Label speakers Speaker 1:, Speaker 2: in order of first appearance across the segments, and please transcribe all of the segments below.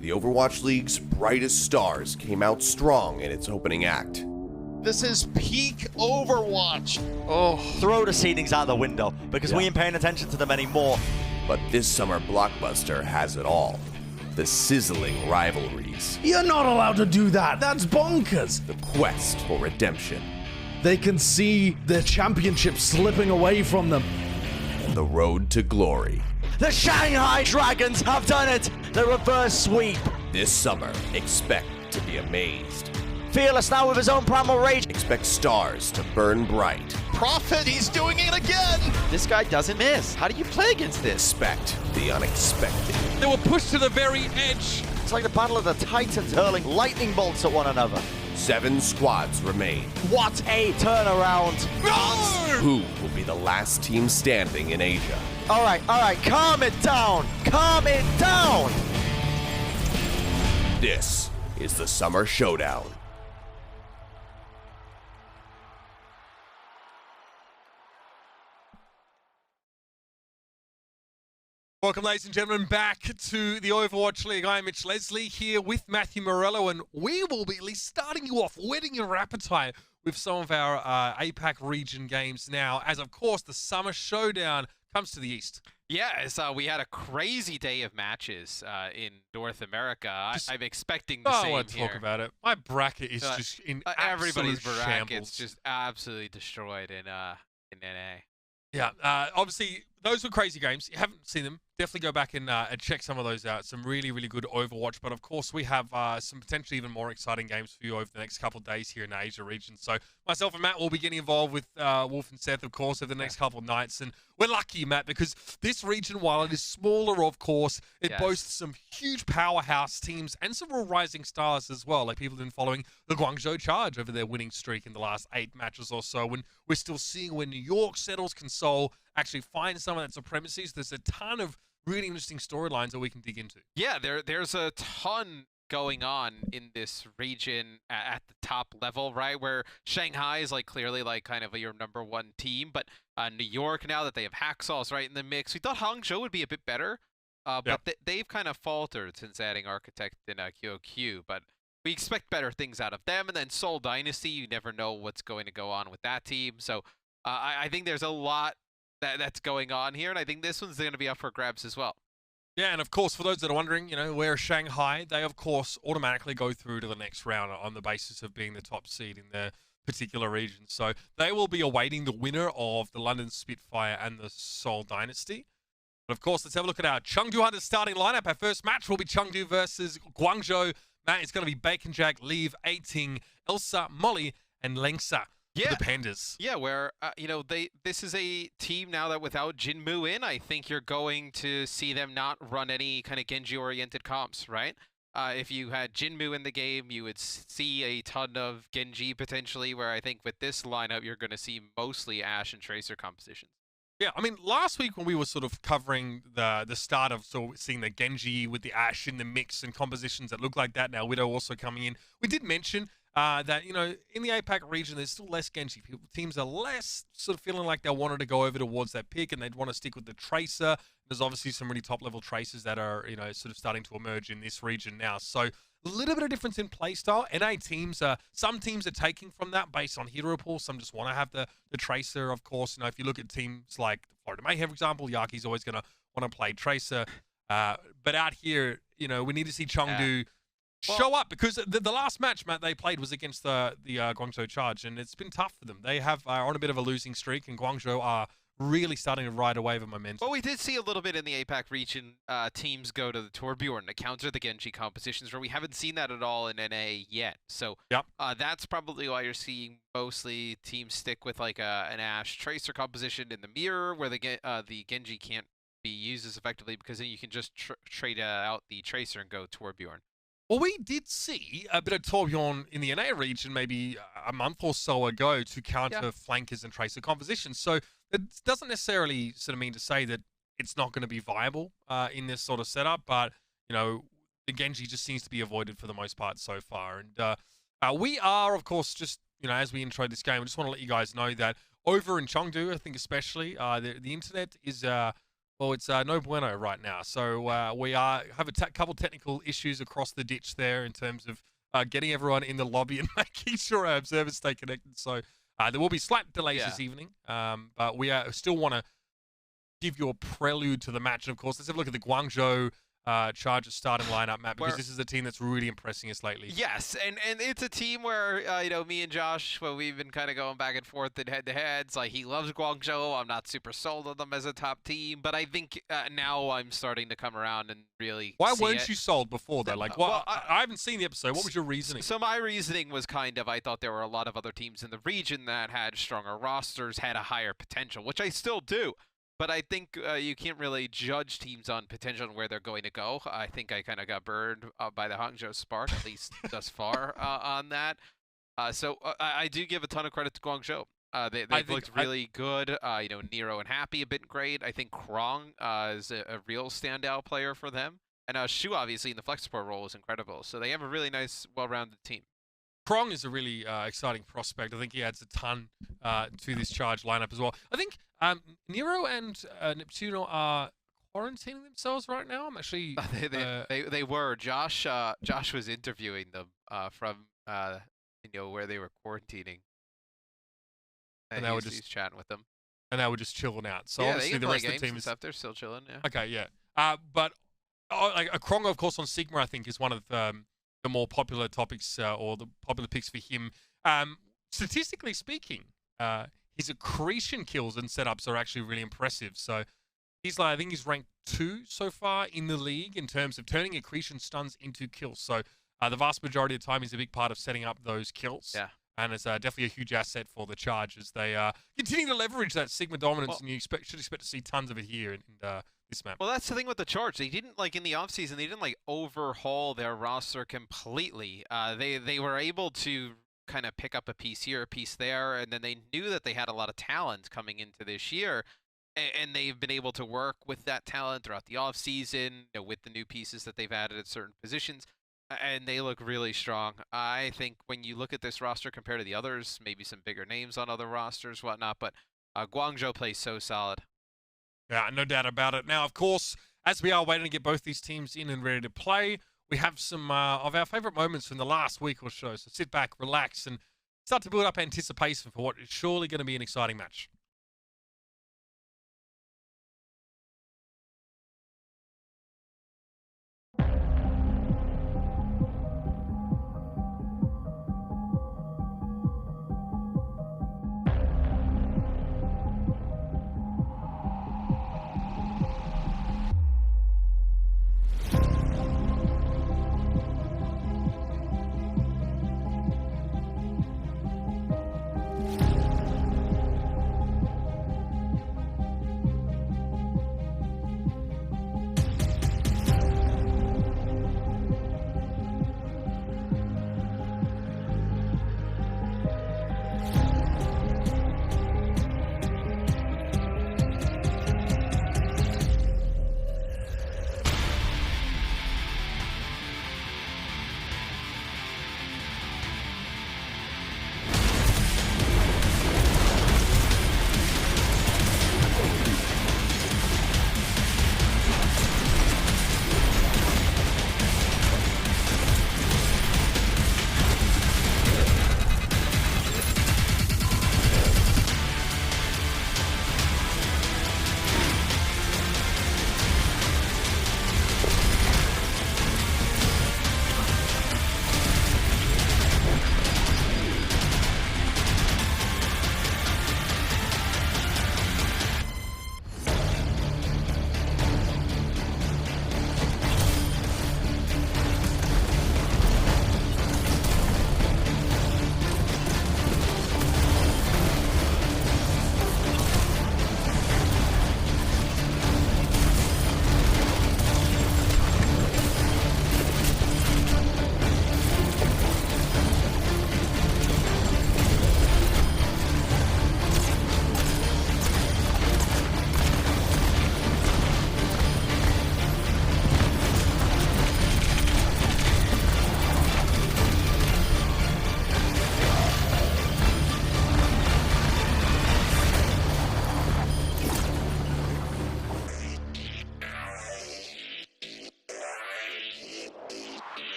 Speaker 1: the Overwatch League's brightest stars came out strong in its opening act.
Speaker 2: This is peak Overwatch. Oh,
Speaker 3: throw the seedings out the window because we ain't paying attention to them anymore.
Speaker 1: But this summer blockbuster has it all. The sizzling rivalries.
Speaker 4: You're not allowed to do that. That's bonkers.
Speaker 1: The quest for redemption.
Speaker 4: They can see the championship slipping away from them.
Speaker 1: And the road to glory.
Speaker 3: The Shanghai Dragons have done it. The reverse sweep.
Speaker 1: This summer, expect to be amazed.
Speaker 3: Fearless now with his own primal rage.
Speaker 1: Expect stars to burn bright.
Speaker 2: Prophet, he's doing it again.
Speaker 5: This guy doesn't miss. How do you play against this?
Speaker 1: Expect the unexpected.
Speaker 6: They were pushed to the very edge.
Speaker 3: It's like the battle of the Titans hurling lightning bolts at one another.
Speaker 1: 7 squads remain.
Speaker 3: What a turnaround.
Speaker 6: No!
Speaker 1: Who will be the last team standing in Asia?
Speaker 3: All right, calm it down. Calm it down.
Speaker 1: This is the Summer Showdown.
Speaker 6: Welcome, ladies and gentlemen, back to the Overwatch League. I'm Mitch Leslie here with Matthew Morello, and we will be at least starting you off, whetting your appetite with some of our APAC region games now, as of course the Summer Showdown comes to the east.
Speaker 7: Yeah, so we had a crazy day of matches in North America. I'm expecting the
Speaker 6: I
Speaker 7: same
Speaker 6: don't want to talk about it. My bracket is just in
Speaker 7: everybody's
Speaker 6: absolute
Speaker 7: bracket's
Speaker 6: shambles.
Speaker 7: just absolutely destroyed in NA.
Speaker 6: Yeah, obviously, those were crazy games. You haven't seen them, definitely go back and check some of those out. Some really, really good Overwatch. But, of course, we have some potentially even more exciting games for you over the next couple of days here in the Asia region. So myself and Matt will be getting involved with Wolf and Seth, of course, over the next couple of nights. And we're lucky, Matt, because this region, while it is smaller, of course, it boasts some huge powerhouse teams and some real rising stars as well. Like people have been following the Guangzhou Charge over their winning streak in the last 8 matches or so. And we're still seeing when New York settles, can Seoul actually find some of that supremacy. So there's a ton of really interesting storylines that we can dig into.
Speaker 7: Yeah, there's a ton going on in this region at the top level, right? Where Shanghai is like clearly like kind of your #1 team, but New York, now that they have Hacksaws right in the mix, we thought Hangzhou would be a bit better, but they've kind of faltered since adding Architect and QOQ, but we expect better things out of them. And then Seoul Dynasty, you never know what's going to go on with that team. So I think there's a lot that's going on here, and I think this one's going to be up for grabs as well.
Speaker 6: Yeah, and of course, for those that are wondering, you know, where Shanghai, they of course automatically go through to the next round on the basis of being the top seed in their particular region. So they will be awaiting the winner of the London Spitfire and the Seoul Dynasty. But of course, let's have a look at our Chengdu Hunters starting lineup. Our first match will be Chengdu versus Guangzhou. Matt, it's going to be Bacon Jack, Leave, Eiting, Elsa, Molly, and Lengsa.
Speaker 7: Yeah,
Speaker 6: the Pandas.
Speaker 7: Yeah, where you know, this is a team now that without Jinmu in, I think you're going to see them not run any kind of Genji-oriented comps, right? If you had Jinmu in the game, you would see a ton of Genji potentially. Where I think with this lineup, you're going to see mostly Ashe and Tracer compositions.
Speaker 6: Yeah, I mean, last week when we were sort of covering the start of seeing the Genji with the Ashe in the mix and compositions that look like that, now Widow also coming in, we did mention that, you know, in the APAC region, there's still less Genji. Teams are less sort of feeling like they wanted to go over towards that pick and they'd want to stick with the Tracer. There's obviously some really top-level Tracers that are, you know, sort of starting to emerge in this region now. So a little bit of difference in playstyle. NA teams, some teams are taking from that based on hero pool. Some just want to have the Tracer, of course. You know, if you look at teams like Florida Mayhem, for example, Yaki's always going to want to play Tracer. But out here, you know, we need to see Chengdu show up, because the last match, Matt, they played was against the Guangzhou Charge, and it's been tough for them. They are on a bit of a losing streak, and Guangzhou are really starting to ride a wave of momentum.
Speaker 7: Well, we did see a little bit in the APAC region, teams go to the Torbjorn to counter the Genji compositions, where we haven't seen that at all in NA yet. So that's probably why you're seeing mostly teams stick with like an Ashe Tracer composition in the mirror, where the Genji can't be used as effectively, because then you can just trade out the Tracer and go Torbjorn.
Speaker 6: Well, we did see a bit of Torbjorn in the NA region maybe a month or so ago to counter flankers and Tracer compositions. So it doesn't necessarily sort of mean to say that it's not going to be viable in this sort of setup, but, you know, the Genji just seems to be avoided for the most part so far. And we are, of course, just, you know, as we intro this game, I just want to let you guys know that over in Chengdu, I think especially, the internet is Well, it's no bueno right now. So we have a couple technical issues across the ditch there in terms of getting everyone in the lobby and making sure our observers stay connected. So there will be slight delays this evening, but we still want to give you a prelude to the match. And of course, let's have a look at the Guangzhou Charge starting lineup, Matt, because this is a team that's really impressing us lately.
Speaker 7: Yes, and it's a team where, me and Josh, well, we've been kind of going back and forth in head-to-heads. Like, he loves Guangzhou. I'm not super sold on them as a top team, but I think now I'm starting to come around and really
Speaker 6: Why
Speaker 7: see
Speaker 6: weren't
Speaker 7: it.
Speaker 6: you sold before, though? Like, well, I haven't seen the episode. What was your reasoning?
Speaker 7: So my reasoning was kind of, I thought there were a lot of other teams in the region that had stronger rosters, had a higher potential, which I still do. But I think you can't really judge teams on potential and where they're going to go. I think I kind of got burned by the Hangzhou Spark, at least thus far on that. So I do give a ton of credit to Guangzhou. They've looked really good. Nero and Happy have been great. I think Krong is a real standout player for them. And Shu, obviously, in the flex support role is incredible. So they have a really nice, well-rounded team.
Speaker 6: Krong is a really exciting prospect. I think he adds a ton to this Charge lineup as well. I think Nero and Neptuno are quarantining themselves right now. I'm actually
Speaker 7: they were. Josh was interviewing them from where they were quarantining, and he's chatting with them.
Speaker 6: And they were just chilling out. So
Speaker 7: yeah,
Speaker 6: obviously
Speaker 7: they
Speaker 6: the rest of the
Speaker 7: games
Speaker 6: team
Speaker 7: and
Speaker 6: is
Speaker 7: stuff. They're still chilling. Yeah.
Speaker 6: Okay, yeah. But like Krong, of course, on Sigma, I think is one of the more popular topics or the popular picks for him. Statistically speaking, his accretion kills and setups are actually really impressive. So I think he's ranked 2 so far in the league in terms of turning accretion stuns into kills. So the vast majority of the time, he's a big part of setting up those kills.
Speaker 7: Yeah.
Speaker 6: And it's definitely a huge asset for the Charge as they continue to leverage that Sigma dominance, and you should expect to see tons of it here in this map.
Speaker 7: Well, that's the thing with the Charge. They didn't, in the offseason, they didn't, overhaul their roster completely. They were able to kind of pick up a piece here, a piece there, and then they knew that they had a lot of talent coming into this year, and they've been able to work with that talent throughout the offseason, with the new pieces that they've added at certain positions, and they look really strong. I think when you look at this roster compared to the others, maybe some bigger names on other rosters, whatnot, but Guangzhou plays so solid.
Speaker 6: Yeah, no doubt about it. Now, of course, as we are waiting to get both these teams in and ready to play, we have some of our favorite moments from the last week or so. So sit back, relax, and start to build up anticipation for what is surely going to be an exciting match.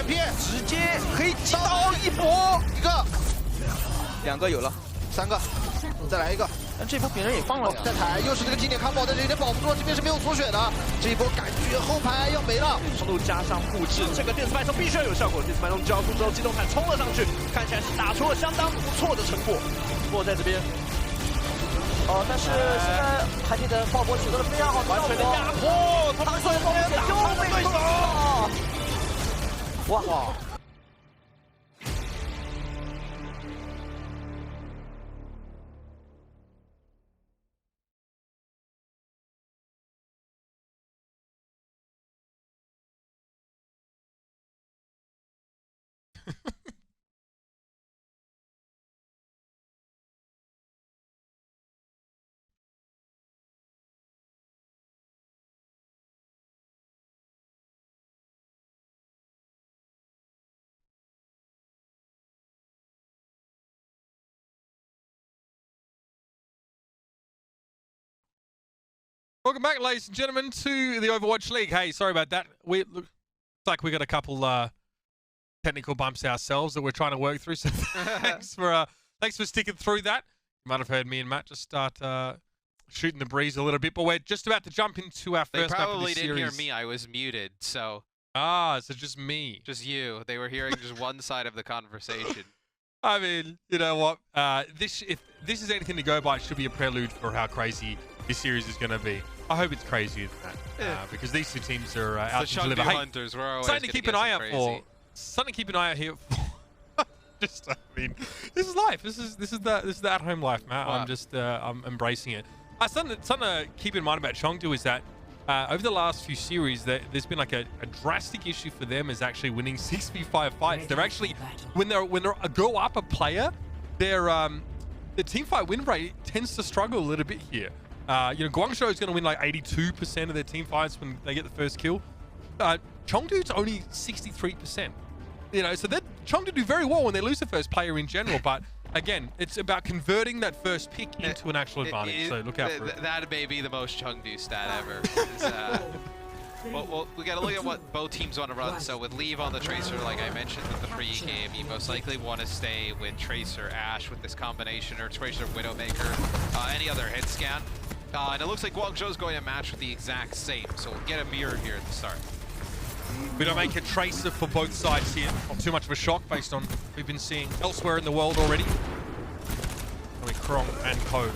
Speaker 2: 片，
Speaker 5: 直接可以击倒一波，
Speaker 2: 一个，
Speaker 5: 2个有了，3个，
Speaker 2: 再来一个。
Speaker 5: 但这波别人也放了
Speaker 2: 再抬，又是这个经典 combo， 但是有点保不住，这边是没有锁血的，这一波感觉后排要没了。
Speaker 3: 速度加上布置，这个电子脉冲必须要有效果。电子脉冲交出之后，机动坦冲了上去，看起来是打出了相当不错的成果。不过在这边，但是现在海底的爆波取得了非常好的完全的压迫，他们最后打伤了对手。哇！
Speaker 6: Welcome back, ladies and gentlemen, to the Overwatch League. Hey, sorry about that. Looks like we got a couple technical bumps ourselves that we're trying to work through. So thanks for sticking through that. You might have heard me and Matt just start shooting the breeze a little bit, but we're just about to jump into our first map of the series.
Speaker 7: They probably didn't hear me. I was muted, so.
Speaker 6: So just me.
Speaker 7: Just you. They were hearing just one side of the conversation.
Speaker 6: I mean, you know what? If this is anything to go by, it should be a prelude for how crazy this series is going to be. I hope it's crazier than that, because these two teams are out to deliver.
Speaker 7: Chengdu Hunters, we're always
Speaker 6: something to keep an eye out for. Something to keep an eye out here for. Just, I mean, this is life. This is the at-home life, Matt.
Speaker 7: Wow.
Speaker 6: I'm embracing it. Something to keep in mind about Chengdu is that over the last few series, there's been like a drastic issue for them is actually winning 6v5 fights. They're actually when they go up a player, the team fight win rate tends to struggle a little bit here. Guangzhou is going to win like 82% of their team fights when they get the first kill. Chengdu's only 63%. So Chengdu do very well when they lose the first player in general, but again, it's about converting that first pick into an actual advantage. So look out for it.
Speaker 7: That may be the most Chengdu stat ever. Well, we got to look at what both teams want to run. So with Leave on the Tracer, like I mentioned with the pre-game, you most likely want to stay with Tracer Ashe with this combination, or Tracer Widowmaker, any other hit scan. And it looks like Guangzhou's going to match with the exact same, so we'll get a mirror here at the start.
Speaker 6: Widowmaker Tracer for both sides here. Not too much of a shock based on what we've been seeing elsewhere in the world already. I mean, Krong and Co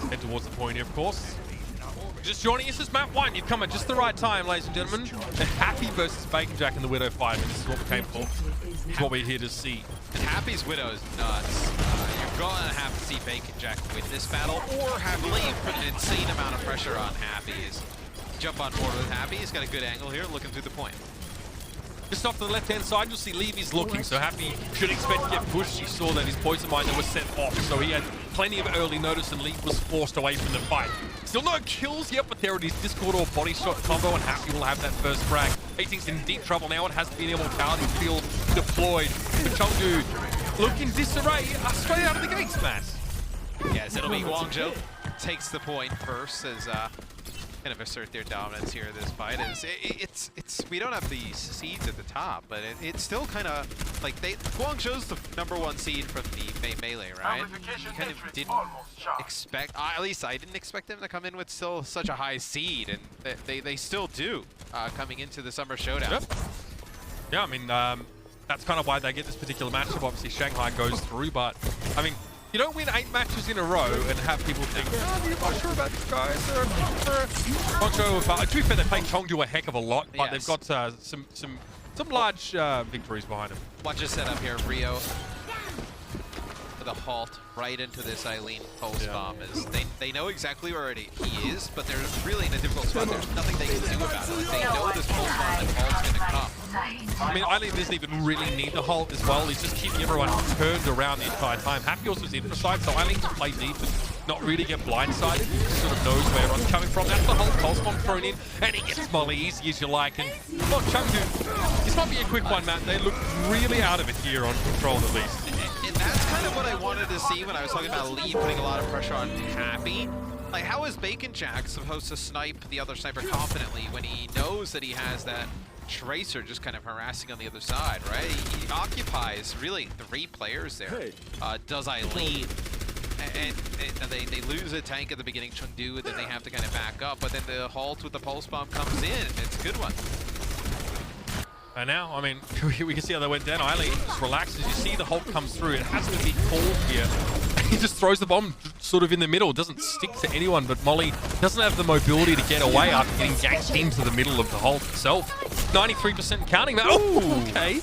Speaker 6: head towards the point here, of course. Just joining us as map 1. You've come at just the right time, ladies and gentlemen. Happy versus Bacon Jack in the Widow fight. This is what we came for. This is what we're here to see.
Speaker 7: And Happy's Widow is nuts. You're going to have to see Bacon Jack win this battle, or have Leave put an insane amount of pressure on Happy. Jump on board with Happy. He's got a good angle here, looking through the point.
Speaker 6: Just off to the left-hand side, you'll see Levy's looking, so Happy should expect to get pushed. You saw that his poison miner was set off, so he had plenty of early notice and Levy was forced away from the fight. Still no kills yet, but there it is. Discord or body shot combo, and Happy will have that first frag. Hastings in deep trouble now. It has to be an immortality field deployed. But Chengdu looking disarray straight out of the gates, Matt.
Speaker 7: Yes, it'll be Guangzhou takes the point first as kind of assert their dominance here in this fight. It's we don't have the seeds at the top, but it's still kind of like Guangzhou's the #1 seed from the melee, right? You kind of didn't expect, at least I didn't expect them to come in with still such a high seed, and they still do coming into the Summer Showdown.
Speaker 6: Yep. Yeah, I mean that's kind of why they get this particular matchup. Obviously Shanghai goes through, but I mean, you don't win 8 matches in a row and have people think, I'm not sure about these guys. To be fair, they played Chengdu a heck of a lot, but they've got some large victories behind them.
Speaker 7: Watch this setup here, Rio. With a halt right into this Eileen pulse bomb. They know exactly where he is, but they're really in a difficult spot. There's nothing they can do about it. Like, they know this pulse bomb and halt's gonna come.
Speaker 6: I mean, Eileen doesn't even really need the halt as well. He's just keeping everyone turned around the entire time. Happy also is in the side, so Eileen can play deep and not really get blindsided. He sort of knows where everyone's coming from. That's the whole pulse bomb thrown in, and he gets Molly easy as you like. And look, Chengdu, this might be a quick one, Matt. They look really out of it here on control at least.
Speaker 7: And that's kind of what I wanted to see when I was talking about Lee putting a lot of pressure on Happy. Like, how is Bacon Jack supposed to snipe the other sniper confidently when he knows that he has that Tracer just kind of harassing on the other side, right? He occupies really 3 players there. Does Eileen, and they lose a tank at the beginning, Chengdu, and then they have to kind of back up, but then the halt with the pulse bomb comes in, and it's a good one.
Speaker 6: And now, I mean, we can see how they went down. Eileen just relaxes. You see the Hulk comes through. It has to be called here. He just throws the bomb sort of in the middle. It doesn't stick to anyone, but Molly doesn't have the mobility to get away after getting ganked into the middle of the Hulk itself. 93% counting that. Oh, okay.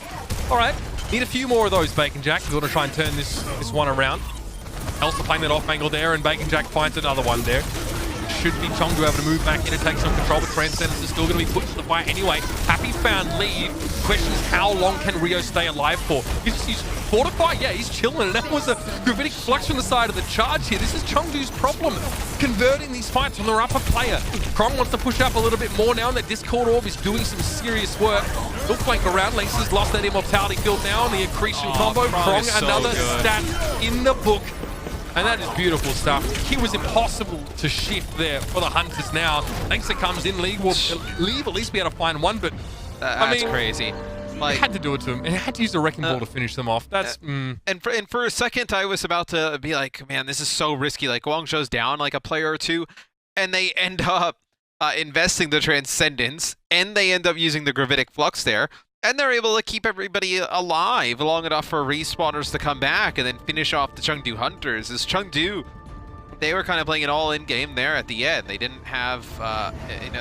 Speaker 6: All right. Need a few more of those, Bacon Jack. We're going to try and turn this one around. Elsa playing that off angle there, and Bacon Jack finds another one there. Should be Chengdu able to move back in and take some control, but Transcendence is still going to be put to the fight anyway. Happy found lead. Question is, how long can Rio stay alive for? He's fortified, yeah, he's chilling, and that was a gravitic flux from the side of the charge here. This is Chengdu's problem, converting these fights on their upper player. Krong wants to push up a little bit more now, and that Discord Orb is doing some serious work. He'll flank around. Lynx has lost that immortality field now, and the accretion combo. Krong, another stat in the book. And that is beautiful stuff. He was impossible to shift there for the Hunters now. Lynxa comes in, League will at least be able to find one, but
Speaker 7: that's crazy.
Speaker 6: Like, it had to do it to him. It had to use the wrecking ball to finish them off. That's
Speaker 7: and for a second, I was about to be like, man, this is so risky. Like, Guangzhou's down like a player or two, and they end up investing the Transcendence, and they end up using the Gravitic Flux there. And they're able to keep everybody alive long enough for respawners to come back and then finish off the Chengdu Hunters. As Chengdu, they were kind of playing an all-in game there at the end. They didn't have,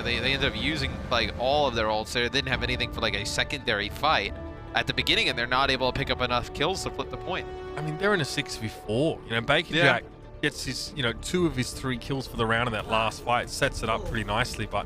Speaker 7: they ended up using like all of their ults there. They didn't have anything for like a secondary fight at the beginning, and they're not able to pick up enough kills to flip the point.
Speaker 6: I mean, they're in a 6v4. Bacon Jack gets his, 2 of his 3 kills for the round in that last fight. Sets it up pretty nicely, but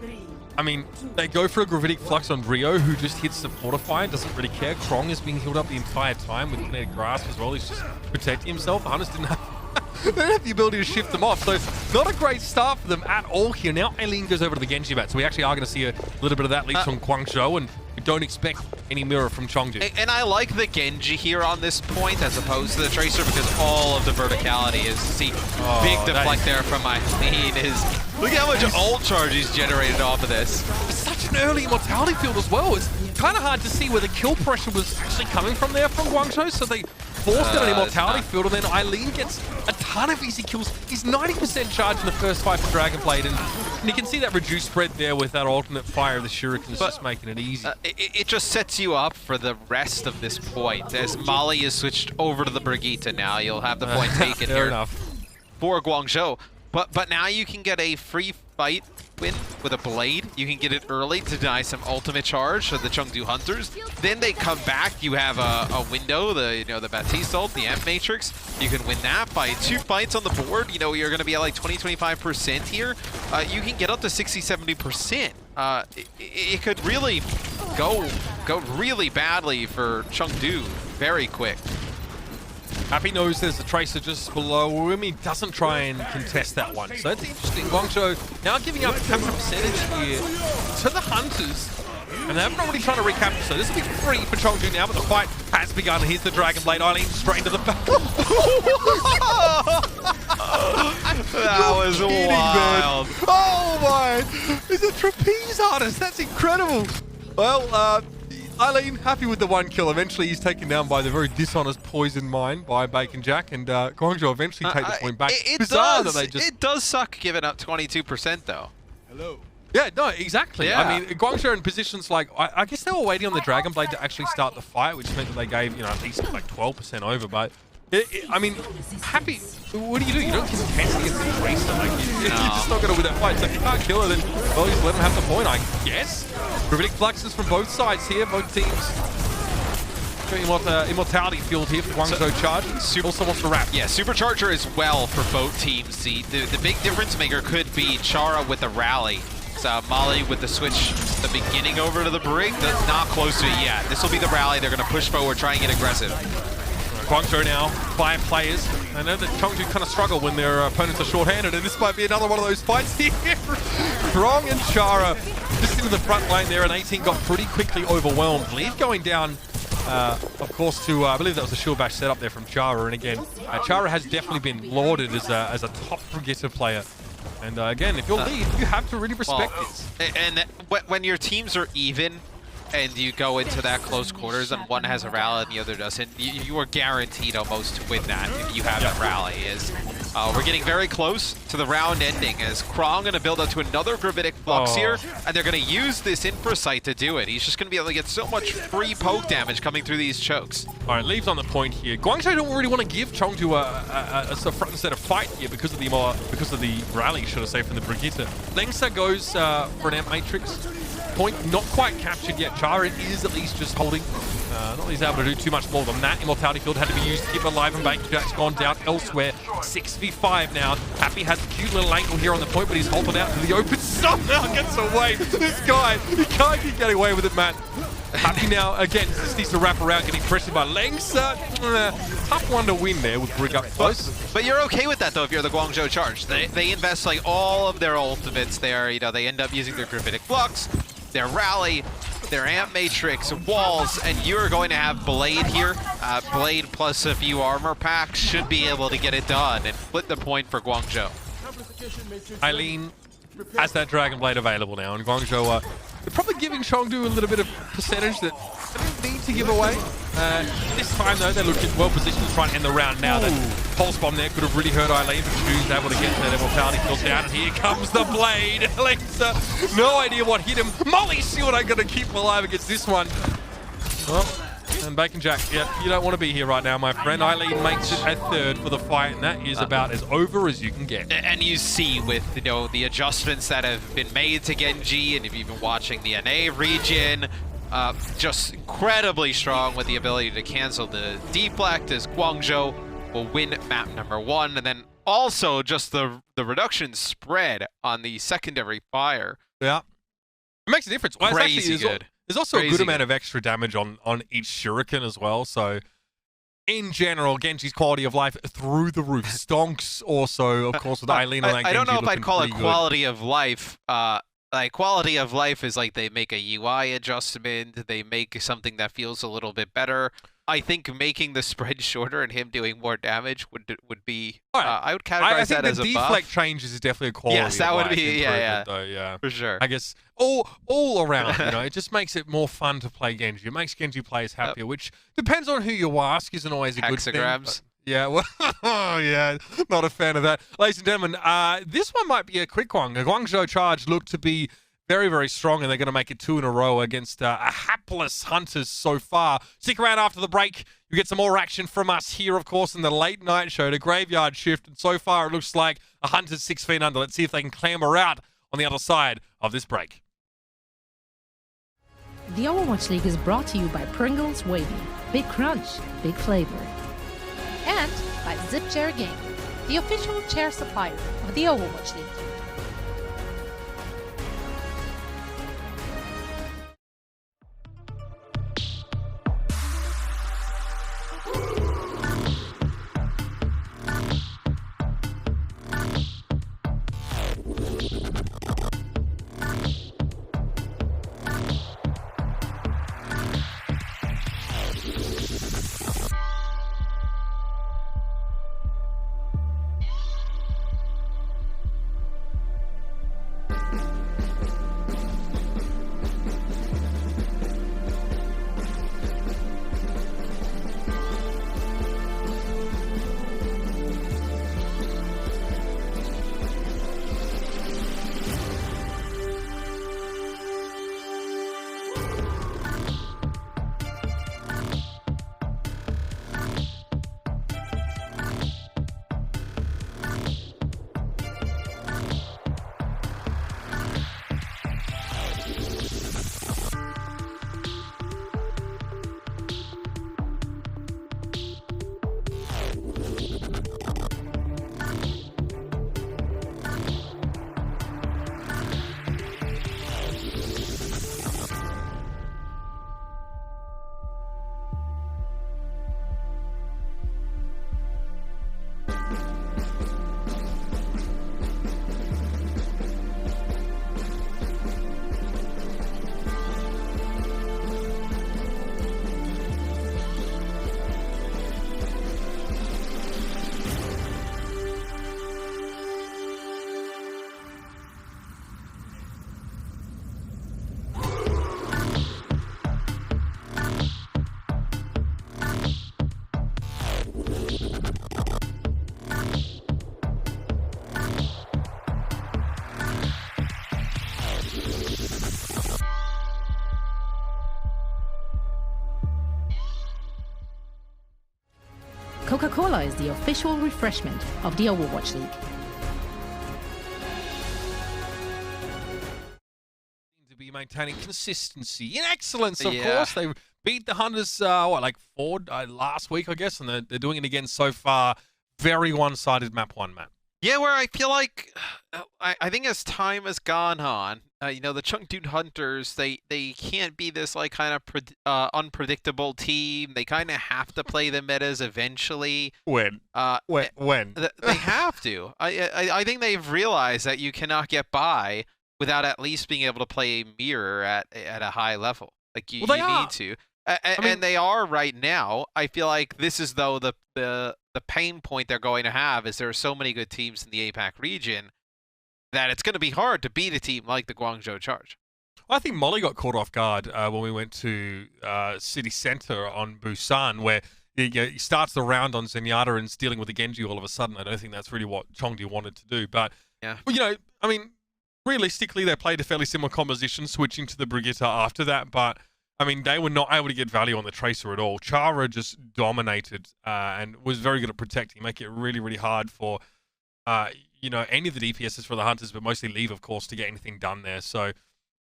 Speaker 6: I mean, they go for a Gravitic Flux on Rio, who just hits the Fortify and doesn't really care. Krong is being healed up the entire time with Kinetic Grasp as well. He's just protecting himself. The Hunters didn't have the ability to shift them off, so not a great start for them at all here. Now Aileen goes over to the Genji bat, so we actually are going to see a little bit of that lead from Guangzhou, and we don't expect any mirror from Chengdu.
Speaker 7: And I like the Genji here on this point as opposed to the Tracer, because all of the verticality is, big deflect there from Eileen is, look at how much ult charge he's generated off of this.
Speaker 6: It's such an early immortality field as well. It's kind of hard to see where the kill pressure was actually coming from there from Guangzhou, so they forced out an immortality field, and then Eileen gets a ton of easy kills. He's 90% charged in the first fight for Dragonblade, and you can see that reduced spread there with that alternate fire of the shurikens, just making it easy.
Speaker 7: It just sets you up for the rest of this point. As Molly is switched over to the Brigitte now, you'll have the point taken here for Guangzhou. But now you can get a free fight win with a blade. You can get it early to deny some ultimate charge to the Chengdu Hunters. Then they come back. You have a window, the Baptiste ult, the M Matrix. You can win that by 2 fights on the board. You're going to be at like 20-25% here. You can get up to 60-70%. It could really go really badly for Chengdu very quick.
Speaker 6: Happy knows there's a Tracer just below him. He doesn't try and contest that one. So it's interesting. Guangzhou now giving up capture percentage here to the Hunters. And they're not really trying to recapture. So this will be free for Chengdu now, but the fight has begun. Here's the Dragonblade. Eileen straight into the back.
Speaker 7: That was wild.
Speaker 6: Man. Oh my! He's a trapeze artist. That's incredible. Well, Eileen, happy with the 1 kill. Eventually, he's taken down by the very dishonest Poison Mine by Bacon Jack, and Guangzhou eventually take the point back.
Speaker 7: It does suck giving up 22%, though.
Speaker 6: Hello. Yeah, no, exactly.
Speaker 7: Yeah.
Speaker 6: I mean, Guangzhou in positions like, I guess they were waiting on the Dragonblade to actually start the fight, which meant that they gave, at least like 12% over, but I mean, happy. What do? You don't contest against the Tracer. Like, you're just not going to win that fight. So if you can't kill her, then, well, just let them have the point, I guess. Gravitic Fluxes from both sides here, both teams. Immortality field here for Guangzhou Charge. Also wants to wrap.
Speaker 7: Yeah, Supercharger as well for both teams. The big difference maker could be Chara with the rally. So Molly with the switch the beginning over to the Brig, not close to it yet. This will be the rally. They're going to push forward, try and get aggressive.
Speaker 6: Guangzhou now, 5 players. I know that Chengdu kind of struggle when their opponents are short-handed, and this might be another one of those fights here. Krong and Chara just into the front line there, and 18 got pretty quickly overwhelmed. Lead going down, of course, to, I believe that was a shield bash set up there from Chara, and again, Chara has definitely been lauded as a top Brigitte player. And again, if you're lead, you have to really respect this.
Speaker 7: And when your teams are even, and you go into that close quarters and one has a rally and the other doesn't, you are guaranteed almost to win that if you have that rally. We're getting very close to the round ending as Krong going to build up to another Gravitic Flux here, and they're going to use this Infra Sight to do it. He's just going to be able to get so much free poke damage coming through these chokes.
Speaker 6: All right, leaves on the point here. Guangzhou don't really want to give Chengdu a front and center fight here because of the rally, should I say, from the Brigitte. Lengsa goes for an Amp Matrix. Point not quite captured yet. Chara is at least just holding. Not that he's able to do too much more than that. Immortality Field had to be used to keep it alive, and Bacon Jack's gone down elsewhere. 6v5 now. Happy has a cute little angle here on the point, but he's halted out to the open. Somehow gets away. This guy, he can't keep getting away with it, man. Happy now, again, just needs to wrap around, getting pressured by Lengsa. Tough one to win there with Brig up close.
Speaker 7: But you're okay with that, though, if you're the Guangzhou Charge. They invest, like, all of their ultimates there. You know, they end up using their Gravitic Flux, their Rally, their Amp Matrix, Walls, and you're going to have Blade here. Blade plus a few armor packs should be able to get it done and flip the point for Guangzhou.
Speaker 6: Eileen has that Dragon Blade available now, and Guangzhou they're probably giving Chengdu a little bit of percentage that they don't need to give away. This time, though, they're looking well positioned to try and end the round now. That pulse bomb there could have really hurt Eileen, but she's able to get that Immortality Field down, and here comes the Blade. Alexa, no idea what hit him. Molly Shield ain't going to keep alive against this one. Oh. And Bacon Jack, yeah, you don't want to be here right now, my friend. Eileen makes it a third for the fight, and that is about as over as you can get.
Speaker 7: And you see with, you know, the adjustments that have been made to Genji, and if you've been watching the NA region, just incredibly strong with the ability to cancel the deflect as Guangzhou will win map number 1, and then also just the reduction spread on the secondary fire.
Speaker 6: Yeah, it makes a difference. Well,
Speaker 7: Crazy good.
Speaker 6: There's also a good amount of extra damage on each shuriken as well. So, in general, Genji's quality of life through the roof. Stonks also, of course, with Eileen on that Genji.
Speaker 7: I don't know if I'd call it quality
Speaker 6: good.
Speaker 7: of life. Like, quality of life is like they make a UI adjustment. They make something that feels a little bit better. I think making the spread shorter and him doing more damage would be. I would categorize that as a buff. I think the deflect
Speaker 6: changes is definitely a quality.
Speaker 7: Yes, that would be
Speaker 6: though, yeah,
Speaker 7: for sure.
Speaker 6: I guess all around, you know, it just makes it more fun to play Genji. It makes Genji players happier, which depends on who you ask. Isn't always a good thing.
Speaker 7: Hexagrams.
Speaker 6: Yeah, well, yeah, not a fan of that, ladies and gentlemen. This one might be a quick one. The Guangzhou Charge look to be very, very strong, and they're going to make it 2 in a row against a hapless Hunters so far. Stick around after the break. You get some more action from us here, of course, in the late night show, the Graveyard Shift. And so far, it looks like a Hunters 6 feet under. Let's see if they can clamber out on the other side of this break.
Speaker 8: The Overwatch League is brought to you by Pringles Wavy. Big crunch, big flavor. And by Zip Chair Game, the official chair supplier of the Overwatch League. Coca-Cola is the official refreshment of the Overwatch League.
Speaker 6: To be maintaining consistency and excellence, of
Speaker 7: Yeah.
Speaker 6: course. They beat the Hunters, like 4 last week, I guess, and they're doing it again so far. Very one-sided map 1, Matt.
Speaker 7: Yeah, where I feel like I think as time has gone on, you know, the Chengdu Hunters, they can't be this like kind of unpredictable team. They kind of have to play the metas eventually.
Speaker 6: When? When?
Speaker 7: They have to. I think they've realized that you cannot get by without at least being able to play mirror at a high level. Like you need to. And they are right now. I feel like this is though the pain point they're going to have is there are so many good teams in the APAC region that it's going to be hard to beat a team like the Guangzhou Charge.
Speaker 6: I think Molly got caught off guard when we went to City Center on Busan, where he starts the round on Zenyatta and is dealing with the Genji all of a sudden. I don't think that's really what Chengdu wanted to do. But,
Speaker 7: yeah.
Speaker 6: Well, you know, I mean, realistically, they played a fairly similar composition, switching to the Brigitte after that. But, I mean, they were not able to get value on the Tracer at all. Chara just dominated and was very good at protecting, making it really, really hard for, you know, any of the DPSs for the Hunters, but mostly Leave, of course, to get anything done there. So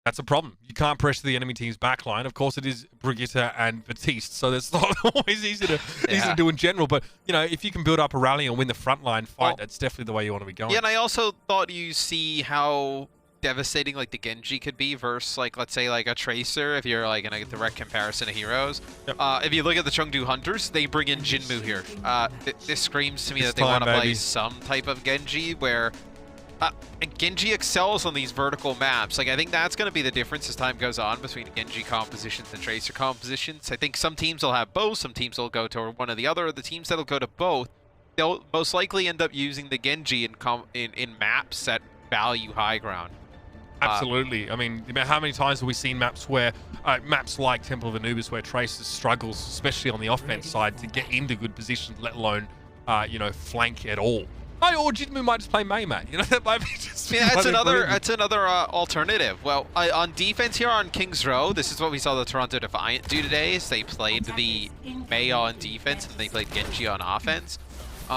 Speaker 6: that's a problem. You can't pressure the enemy team's backline. Of course, it is Brigitte and Batiste, so that's not always easy to do in general. But, you know, if you can build up a rally and win the frontline fight, that's definitely the way you want to be going.
Speaker 7: Yeah, and I also thought you see how devastating like the Genji could be versus like let's say like a Tracer if you're like in a direct comparison of heroes.
Speaker 6: Yep.
Speaker 7: If you look at the Chengdu Hunters, they bring in Jinmu here. This screams to me that they want to play some type of Genji where Genji excels on these vertical maps. Like I think that's going to be the difference as time goes on between Genji compositions and Tracer compositions. I think some teams will have both, some teams will go to one or the other. The teams that'll go to both, they'll most likely end up using the Genji in maps that value high ground.
Speaker 6: Absolutely. I mean, how many times have we seen maps where, maps like Temple of Anubis, where Tracer struggles, especially on the offense side, to get into good positions, let alone, you know, flank at all. Or Jinmu might just play Mayhem. You know, that might be just.
Speaker 7: Yeah, that's another alternative. Well, on defense here on King's Row, this is what we saw the Toronto Defiant do today. Is they played the Mei on defense and they played Genji on offense.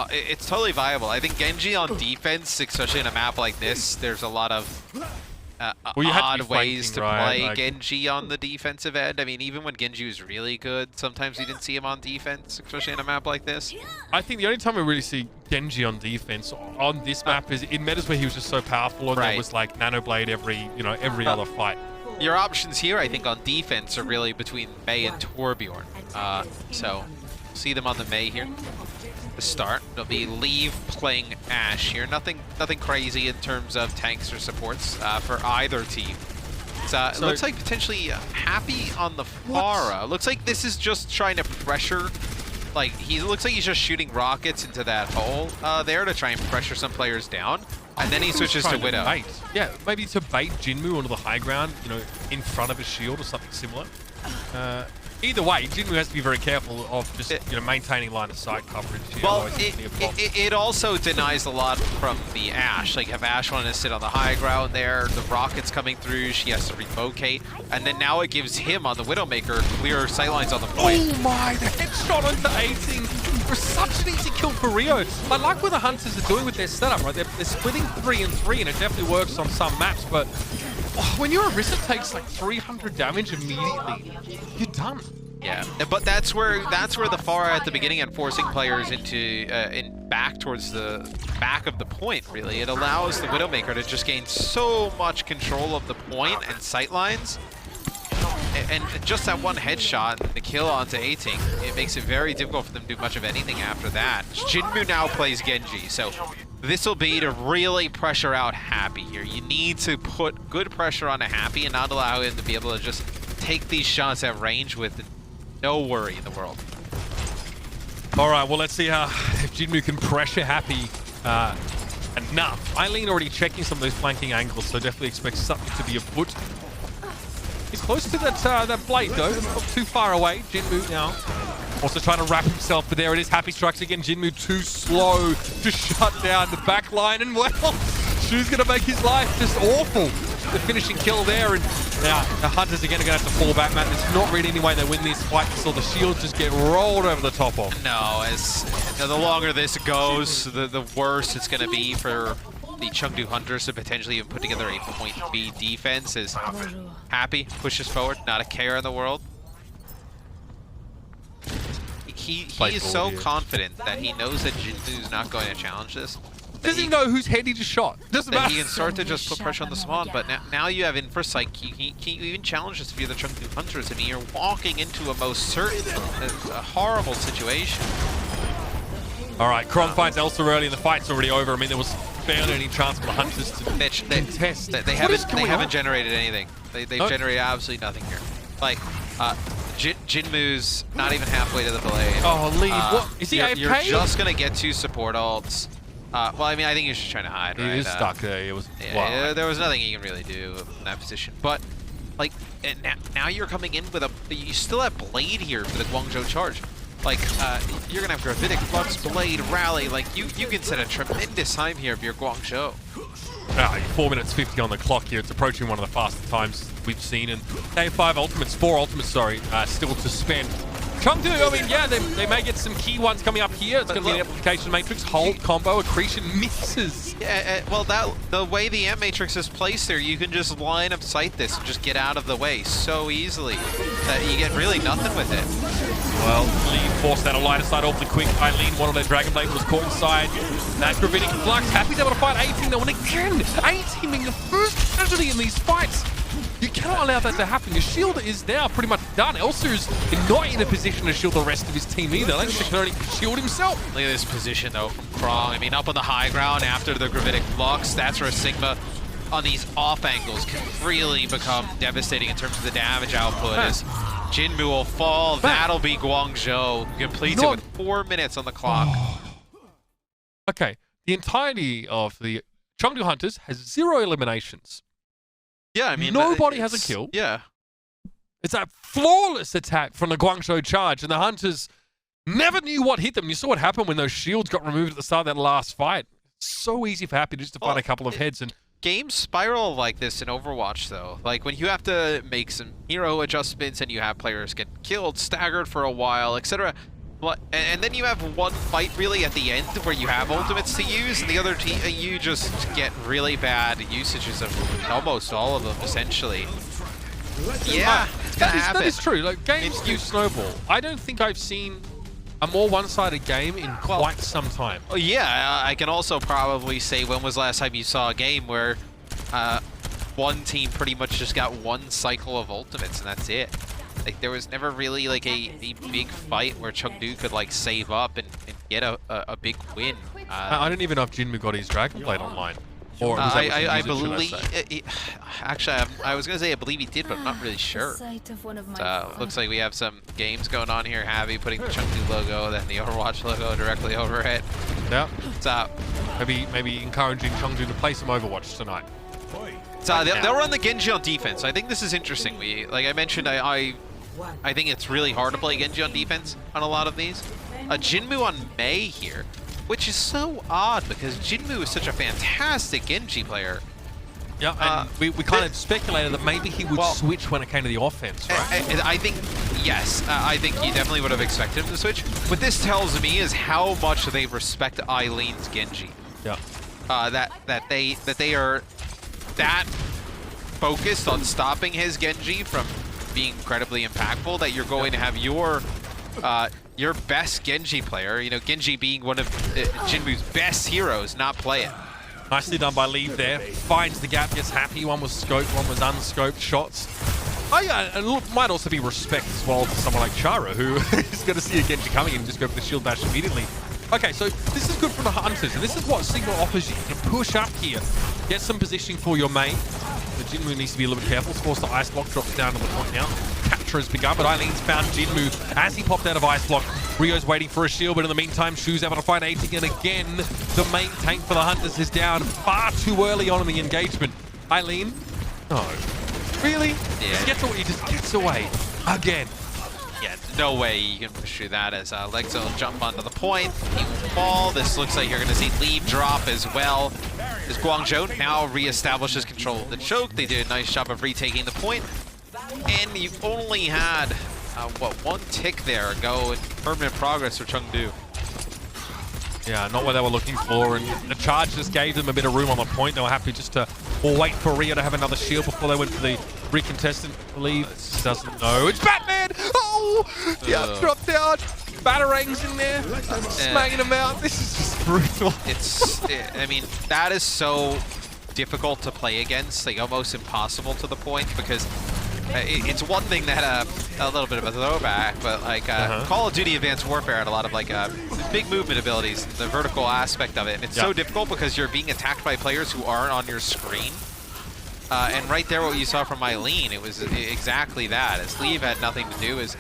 Speaker 7: It's totally viable. I think Genji on defense, especially in a map like this, there's a lot of odd ways to play Genji on the defensive end. I mean, even when Genji was really good, sometimes we didn't see him on defense, especially in a map like this.
Speaker 6: I think the only time we really see Genji on defense on this map is in metas where he was just so powerful and there was like Nanoblade every other fight.
Speaker 7: Your options here, I think, on defense are really between Mei and Torbjorn. So, see them on the Mei here. The start. It'll be Leave playing Ashe here. Nothing crazy in terms of tanks or supports for either team. It looks like potentially Happy on the Pharah. Looks like this is just trying to pressure. Like he looks like he's just shooting rockets into that hole there to try and pressure some players down. And then he switches to Widow.
Speaker 6: Yeah, maybe to bait Jinmu onto the high ground, you know, in front of a shield or something similar. Either way, Jinmu has to be very careful of just maintaining line of sight coverage.
Speaker 7: Well, it also denies a lot from the Ashe. Like if Ashe wanted to sit on the high ground there, the rockets coming through, she has to relocate, and then now it gives him on the Widowmaker clear sightlines on the point.
Speaker 6: Oh my! The headshot onto 18 for such an easy kill for Rio. I like what the Hunters are doing with their setup, right? They're splitting 3 and 3, and it definitely works on some maps, but when your Orisa takes like 300 damage immediately, you're done.
Speaker 7: Yeah, but that's where the Pharah at the beginning and forcing players into back towards the back of the point. Really, it allows the Widowmaker to just gain so much control of the point and sightlines, and just that one headshot and the kill onto 18, it makes it very difficult for them to do much of anything after that. Jinmu now plays Genji, so this will be to really pressure out Happy here. You need to put good pressure on a Happy and not allow him to be able to just take these shots at range with no worry in the world.
Speaker 6: All right, well, let's see if Jinmu can pressure Happy enough. Eileen already checking some of those flanking angles, so definitely expect something to be afoot. He's close to that blade, though. Not too far away. Jinmu now also trying to wrap himself, but there it is. Happy strikes again. Jinmu too slow to shut down the back line, and well, Shu's going to make his life just awful. the finishing kill there, and now the Hunters again are going to have to fall back, man. There's not really any way they win this fight, so the shields just get rolled over the top of.
Speaker 7: No, as the longer this goes, the worse it's going to be for the Chengdu Hunters to potentially even put together a point B defense. Is happy, pushes forward, not a care in the world. He is so confident that he knows that Jinmu's not going to challenge this.
Speaker 6: Doesn't he know whose head he just shot? Doesn't matter.
Speaker 7: He can start to just put pressure on the spawn, but now you have Infra Psyche. Can you even challenge this if you're the Chengdu Hunters? I mean, you're walking into a most certain, a horrible situation.
Speaker 6: All right, Kron finds Elsa early, and the fight's already over. I mean, there was barely any chance for the Hunters to contest.
Speaker 7: They haven't generated anything. They've generated absolutely nothing here. Like, Jinmu's not even halfway to the blade.
Speaker 6: Oh, lead. What? Is he AFK?
Speaker 7: You're just going to get 2 support ults. Well, I mean, I think he was just trying to hide, right?
Speaker 6: He is stuck there. It was,
Speaker 7: yeah, there was nothing he can really do in that position. But, like, now you're coming in with you still have Blade here for the Guangzhou Charge. Like, you're going to have Gravitic, Flux, Blade, Rally. Like, you can set a tremendous time here if you're Guangzhou.
Speaker 6: 4 minutes 50 on the clock here. It's approaching one of the fastest times we've seen. And K5 ultimates, 4 ultimates, sorry, still to spend. Chengdu, I mean, yeah, they may get some key ones coming up here. It's going to be an application matrix, hold, combo, accretion, misses.
Speaker 7: Yeah, well, the way the M matrix is placed there, you can just line of sight this and just get out of the way so easily that you get really nothing with it.
Speaker 6: Well, Lead forced that line of sight awfully quick. Eileen, one of their Dragon Blade was caught inside. That Gravitic Flux, happy to be able to fight 18 though, and again, 18 being the first casualty in these fights. You cannot allow that to happen. Your shield is now pretty much done. Elsa's not in a position to shield the rest of his team either. Langston can only shield himself.
Speaker 7: Look at this position though from Krong. I mean, up on the high ground after the Gravitic Flux, that's where Sigma on these off angles can really become devastating in terms of the damage output. As Jinmu will fall, that'll be Guangzhou. Completes it with 4 minutes on the clock.
Speaker 6: Okay, the entirety of the Chengdu Hunters has 0 eliminations.
Speaker 7: Yeah, I mean,
Speaker 6: nobody has a kill.
Speaker 7: Yeah.
Speaker 6: It's a flawless attack from the Guangzhou Charge, and the Hunters never knew what hit them. You saw what happened when those shields got removed at the start of that last fight. So easy for Happy just to find a couple of heads. And
Speaker 7: games spiral like this in Overwatch, though. Like, when you have to make some hero adjustments and you have players get killed, staggered for a while, etc. And then you have one fight really at the end where you have ultimates to use, and the other team, you just get really bad usages of almost all of them, essentially. Yeah, it's gonna happen.
Speaker 6: That is true. Like, games do snowball. I don't think I've seen a more one-sided game in quite some time.
Speaker 7: Oh, yeah, I can also probably say, when was the last time you saw a game where one team pretty much just got one cycle of ultimates and that's it? Like, there was never really like a big fight where Chengdu could like save up and get a big win.
Speaker 6: I don't even know if Jinmu got his Dragon Blade online. Or
Speaker 7: I believe, actually, I was gonna say I believe he did, but I'm not really sure. So looks like we have some games going on here. Javi putting the Chengdu logo, then the Overwatch logo directly over it.
Speaker 6: Yeah.
Speaker 7: What's up?
Speaker 6: Maybe encouraging Chengdu to play some Overwatch tonight.
Speaker 7: So they'll run the Genji on defense. I think this is interesting. Like I mentioned, I think it's really hard to play Genji on defense on a lot of these. Jinmu on Mei here, which is so odd because Jinmu is such a fantastic Genji player.
Speaker 6: Yeah, and we kind of speculated that maybe he would switch when it came to the offense, right?
Speaker 7: I think, yes, I think you definitely would have expected him to switch. What this tells me is how much they respect Eileen's Genji.
Speaker 6: Yeah.
Speaker 7: That they are that focused on stopping his Genji from being incredibly impactful that you're going to have your best Genji player, you know, Genji being one of Jinmu's best heroes, not play it.
Speaker 6: Nicely done by Leave there. Finds the gap, gets happy. One was scoped, one was unscoped shots. It might also be respect as well for someone like Chara, who is going to see a Genji coming and just go for the shield bash immediately. Okay, so this is good for the Hunters, and this is what Sigma offers you. You can push up here, get some positioning for your main. The Jinmu needs to be a little bit careful. Of course, the Ice Block drops down to the point now. Capture has begun, but Eileen's found Jinmu as he popped out of Ice Block. Rio's waiting for a shield, but in the meantime, Shu's able to find 18, and again, the main tank for the Hunters is down far too early on in the engagement. Eileen? No. Really?
Speaker 7: Yeah.
Speaker 6: He just gets away. Again.
Speaker 7: Yeah, no way you can push through that as Lexo will jump onto the point. He will fall. This looks like you're going to see Leave drop as well. As Guangzhou now reestablishes control control the choke. They did a nice job of retaking the point. And you only had, what, 1 tick there go in permanent progress for Chengdu.
Speaker 6: Yeah, not what they were looking for, and the charge just gave them a bit of room on the point. They were happy just to wait for Rio to have another shield before they went for the recontestant. I believe doesn't know. It's Batman! Oh! Yeah, drop down. Batarangs in there, smacking them out. This is just brutal.
Speaker 7: I mean, that is so difficult to play against, like almost impossible to the point, because it's one thing that a little bit of a throwback, but like Call of Duty Advanced Warfare had a lot of like big movement abilities, the vertical aspect of it, and it's so difficult because you're being attacked by players who aren't on your screen. And right there, what you saw from Eileen, it was exactly that. As Leave had nothing to do, is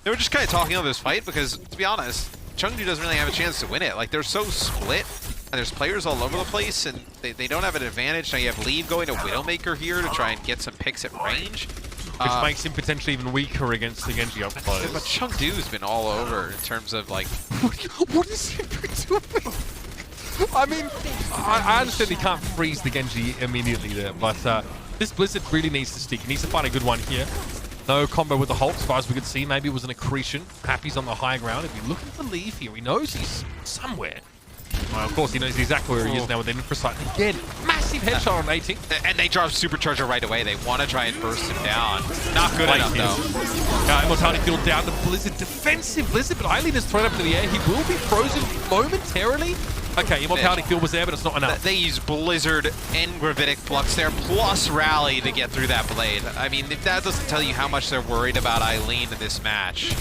Speaker 7: they were just kind of talking over this fight because, to be honest, Chengdu doesn't really have a chance to win it. Like, they're so split, and there's players all over the place, and they don't have an advantage. Now you have Leave going to Widowmaker here to try and get some picks at range.
Speaker 6: Which makes him potentially even weaker against the Genji up close.
Speaker 7: But Chengdu's been all over in terms of, like...
Speaker 6: What is he doing? I mean, I understand he can't freeze the Genji immediately there, but this Blizzard really needs to stick. He needs to find a good one here. No combo with the Hulk, as far as we could see. Maybe it was an accretion. Happy's on the high ground. If you're looking for Leave here, he knows he's somewhere. Well, of course, he knows exactly where he is now with the infrasight. Again, massive headshot on 18.
Speaker 7: And they drop Supercharger right away. They want to try and burst him down. Not good enough, though.
Speaker 6: Immortality Field down to Blizzard. Defensive Blizzard, but Eileen is thrown up into the air. He will be frozen momentarily. Okay, Immortality Field was there, but it's not enough.
Speaker 7: They use Blizzard and Gravitic Flux there, plus Rally to get through that blade. I mean, if that doesn't tell you how much they're worried about Eileen in this match.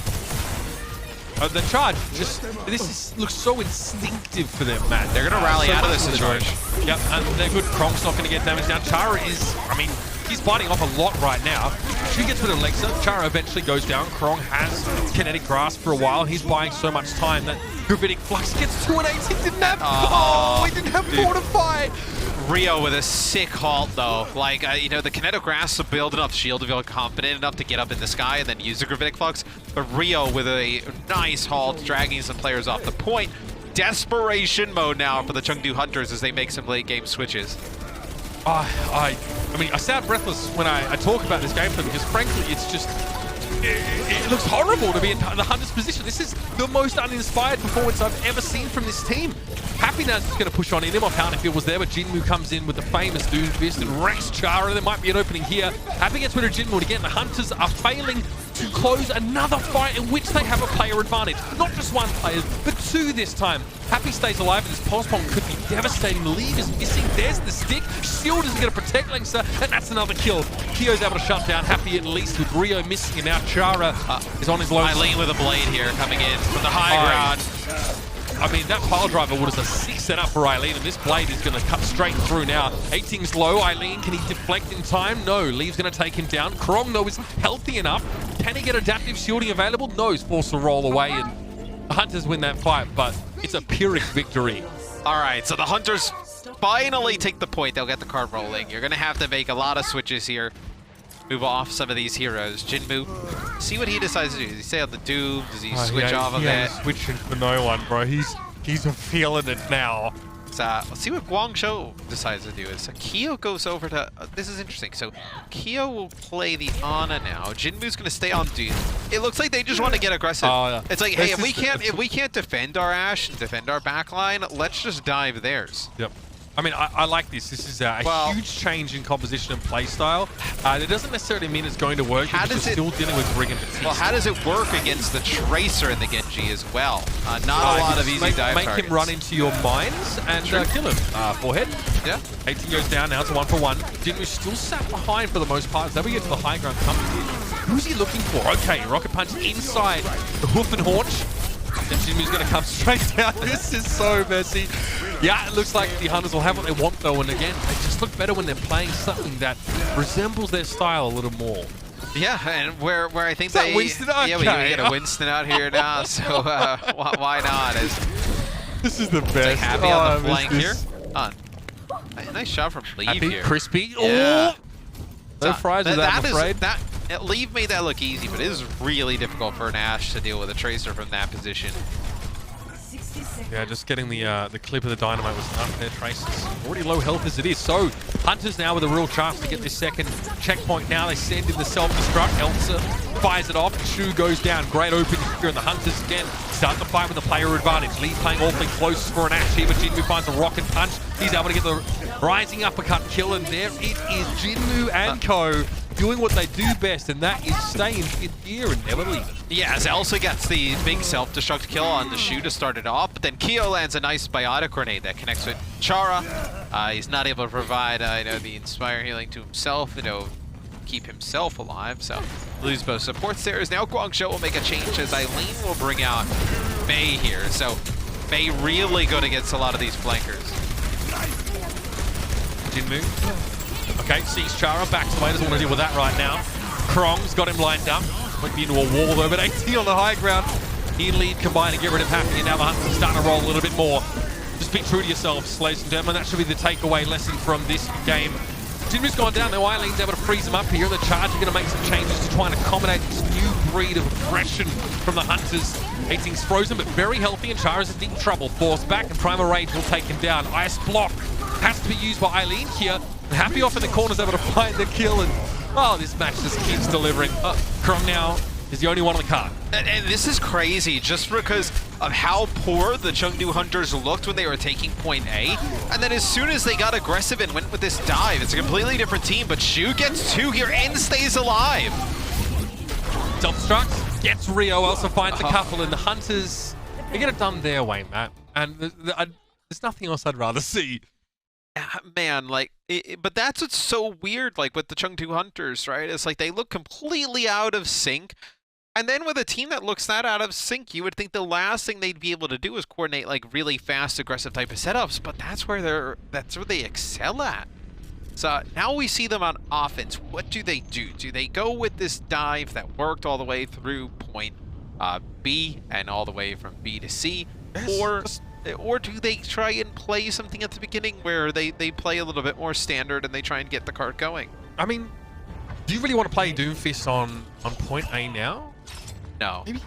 Speaker 6: The charge looks so instinctive for them, Matt.
Speaker 7: They're going to rally out of this charge.
Speaker 6: Yep, and they're good. Krong's not going to get damaged now. Chara is, I mean, he's biting off a lot right now. She gets with Alexa. Chara eventually goes down. Krong has kinetic grasp for a while. He's buying so much time that Gravitic Flux gets 2 and 8. He didn't have, he didn't have Fortify.
Speaker 7: Rio with a sick halt, though. Like, you know, the kinetic grasp to build enough shield to feel confident enough to get up in the sky and then use the Gravitic Flux. But Rio with a nice halt, dragging some players off the point. Desperation mode now for the Chengdu Hunters as they make some late game switches.
Speaker 6: I mean, I sound breathless when I talk about this gameplay because, frankly, it's just... It looks horrible to be in the Hunter's position. This is the most uninspired performance I've ever seen from this team. Happiness is going to push on in. Immortality Field was there, but Jinmu comes in with the famous Doom Fist and wrecks Chara. There might be an opening here. Happy gets rid of Jinmu, and again, the Hunters are failing to close another fight in which they have a player advantage. Not just one player, but 2 this time. Happy stays alive, and this pulse bomb could be devastating. Leave is missing. There's the stick. Shield isn't going to protect Lengsa, and that's another kill. Kyo's able to shut down Happy at least with Rio missing, and now Chara is on his low.
Speaker 7: Eileen with a blade here coming in from the high ground.
Speaker 6: I mean, that pile driver was a sick setup for Eileen, and this blade is going to cut straight through now. 18's low. Eileen, can he deflect in time? No. Leave's going to take him down. Krong, though, is healthy enough. Can he get adaptive shielding available? No. He's forced to roll away, and the Hunters win that fight, but it's a Pyrrhic victory.
Speaker 7: All right, so the Hunters finally take the point. They'll get the card rolling. You're going to have to make a lot of switches here. Move off some of these heroes. Jinmu, see what he decides to do. Does he stay on the Doom? Does he switch off of it?
Speaker 6: Switching for no one, bro. He's feeling it now.
Speaker 7: Let's see what Guangzhou decides to do. So Kyo goes over to... this is interesting. So Kyo will play the Ana now. Jinmu's going to stay on Doom. It looks like they just want to get aggressive. It's like, hey, if we can't defend our Ashe and defend our backline, let's just dive theirs.
Speaker 6: Yep. I mean, I like this. This is a huge change in composition and play style. It doesn't necessarily mean it's going to work because you're still dealing with Rig and Batista.
Speaker 7: Well, how does it work against the Tracer and the Genji as well? Not a lot of easy dive targets.
Speaker 6: Make him run into your mines and kill him. Forehead.
Speaker 7: Yeah.
Speaker 6: 18 goes down now. It's a 1-for-1. Jinmu still sat behind for the most part. So we get to the high ground coming in. Who's he looking for? Okay, Rocket Punch inside the hoof and haunch. And Jinmu's going to come straight down. This is so messy. Yeah, it looks like the Hunters will have what they want, though. And again, they just look better when they're playing something that resembles their style a little more.
Speaker 7: Yeah, and where I think
Speaker 6: they... Winston? Okay.
Speaker 7: Yeah, we get a Winston out here now, so why not?
Speaker 6: This is the best.
Speaker 7: Like Happy on the flank here. Nice shot from Leave
Speaker 6: Happy,
Speaker 7: here.
Speaker 6: Crispy.
Speaker 7: Yeah.
Speaker 6: No fries with that, I'm afraid.
Speaker 7: Leave made that look easy, but it is really difficult for an Ashe to deal with a Tracer from that position.
Speaker 6: Yeah, just getting the clip of the dynamite was enough there, Traces. Already low health as it is. So, Hunters now with a real chance to get this second checkpoint now. They send in the self-destruct. Elsa fires it off. Shu goes down. Great open here, and the Hunters again start the fight with the player advantage. Lee playing awfully close for an Ash here, but Jinmu finds a rocket punch. He's able to get the rising uppercut kill, and there it is. Jinmu and Co. doing what they do best, and that is stay in fifth gear and never leave it.
Speaker 7: Yeah, as Elsa gets the big self-destruct kill on the Shu to start it off, but then Kyo lands a nice biotic grenade that connects with Chara. He's not able to provide the Inspire healing to himself, keep himself alive, so lose both supports there. As now Guangzhou will make a change as Eileen will bring out Mei here, so Mei really good against a lot of these flankers.
Speaker 6: Jinmu. Okay, sees Chara, backs away, doesn't want to deal with that right now. Krong's got him lined up. Might be into a wall though, but 80 on the high ground. In lead, combine and get rid of Happy, and now the Hunters are starting to roll a little bit more. Just be true to yourselves, ladies and gentlemen. That should be the takeaway lesson from this game. Jinmu's gone down, though Eileen's able to freeze him up here, and the Charge are going to make some changes to try and accommodate this new breed of aggression from the Hunters. 18's frozen, but very healthy, and Chara's in deep trouble. Forced back, and Primal Rage will take him down. Ice Block has to be used by Eileen here. Happy off in the corner's able to find the kill, and oh, this match just keeps delivering. Krong now is the only one on the card.
Speaker 7: And this is crazy just because of how poor the Chengdu Hunters looked when they were taking point A. And then as soon as they got aggressive and went with this dive, it's a completely different team, but Shu gets 2 here and stays alive.
Speaker 6: Self-destruct, gets Rio, also finds a couple, and the Hunters, they get it done their way, Matt. And there's nothing else I'd rather see.
Speaker 7: Man, but that's what's so weird, like with the Chengdu Hunters, right? It's like they look completely out of sync. And then with a team that looks that out of sync, you would think the last thing they'd be able to do is coordinate like really fast, aggressive type of setups, but that's where they excel at. So now we see them on offense. What do? Do they go with this dive that worked all the way through point B and all the way from B to C? Yes. Or do they try and play something at the beginning where they play a little bit more standard and they try and get the card going?
Speaker 6: I mean, do you really want to play Doomfist on point A now?
Speaker 7: No.
Speaker 6: Maybe,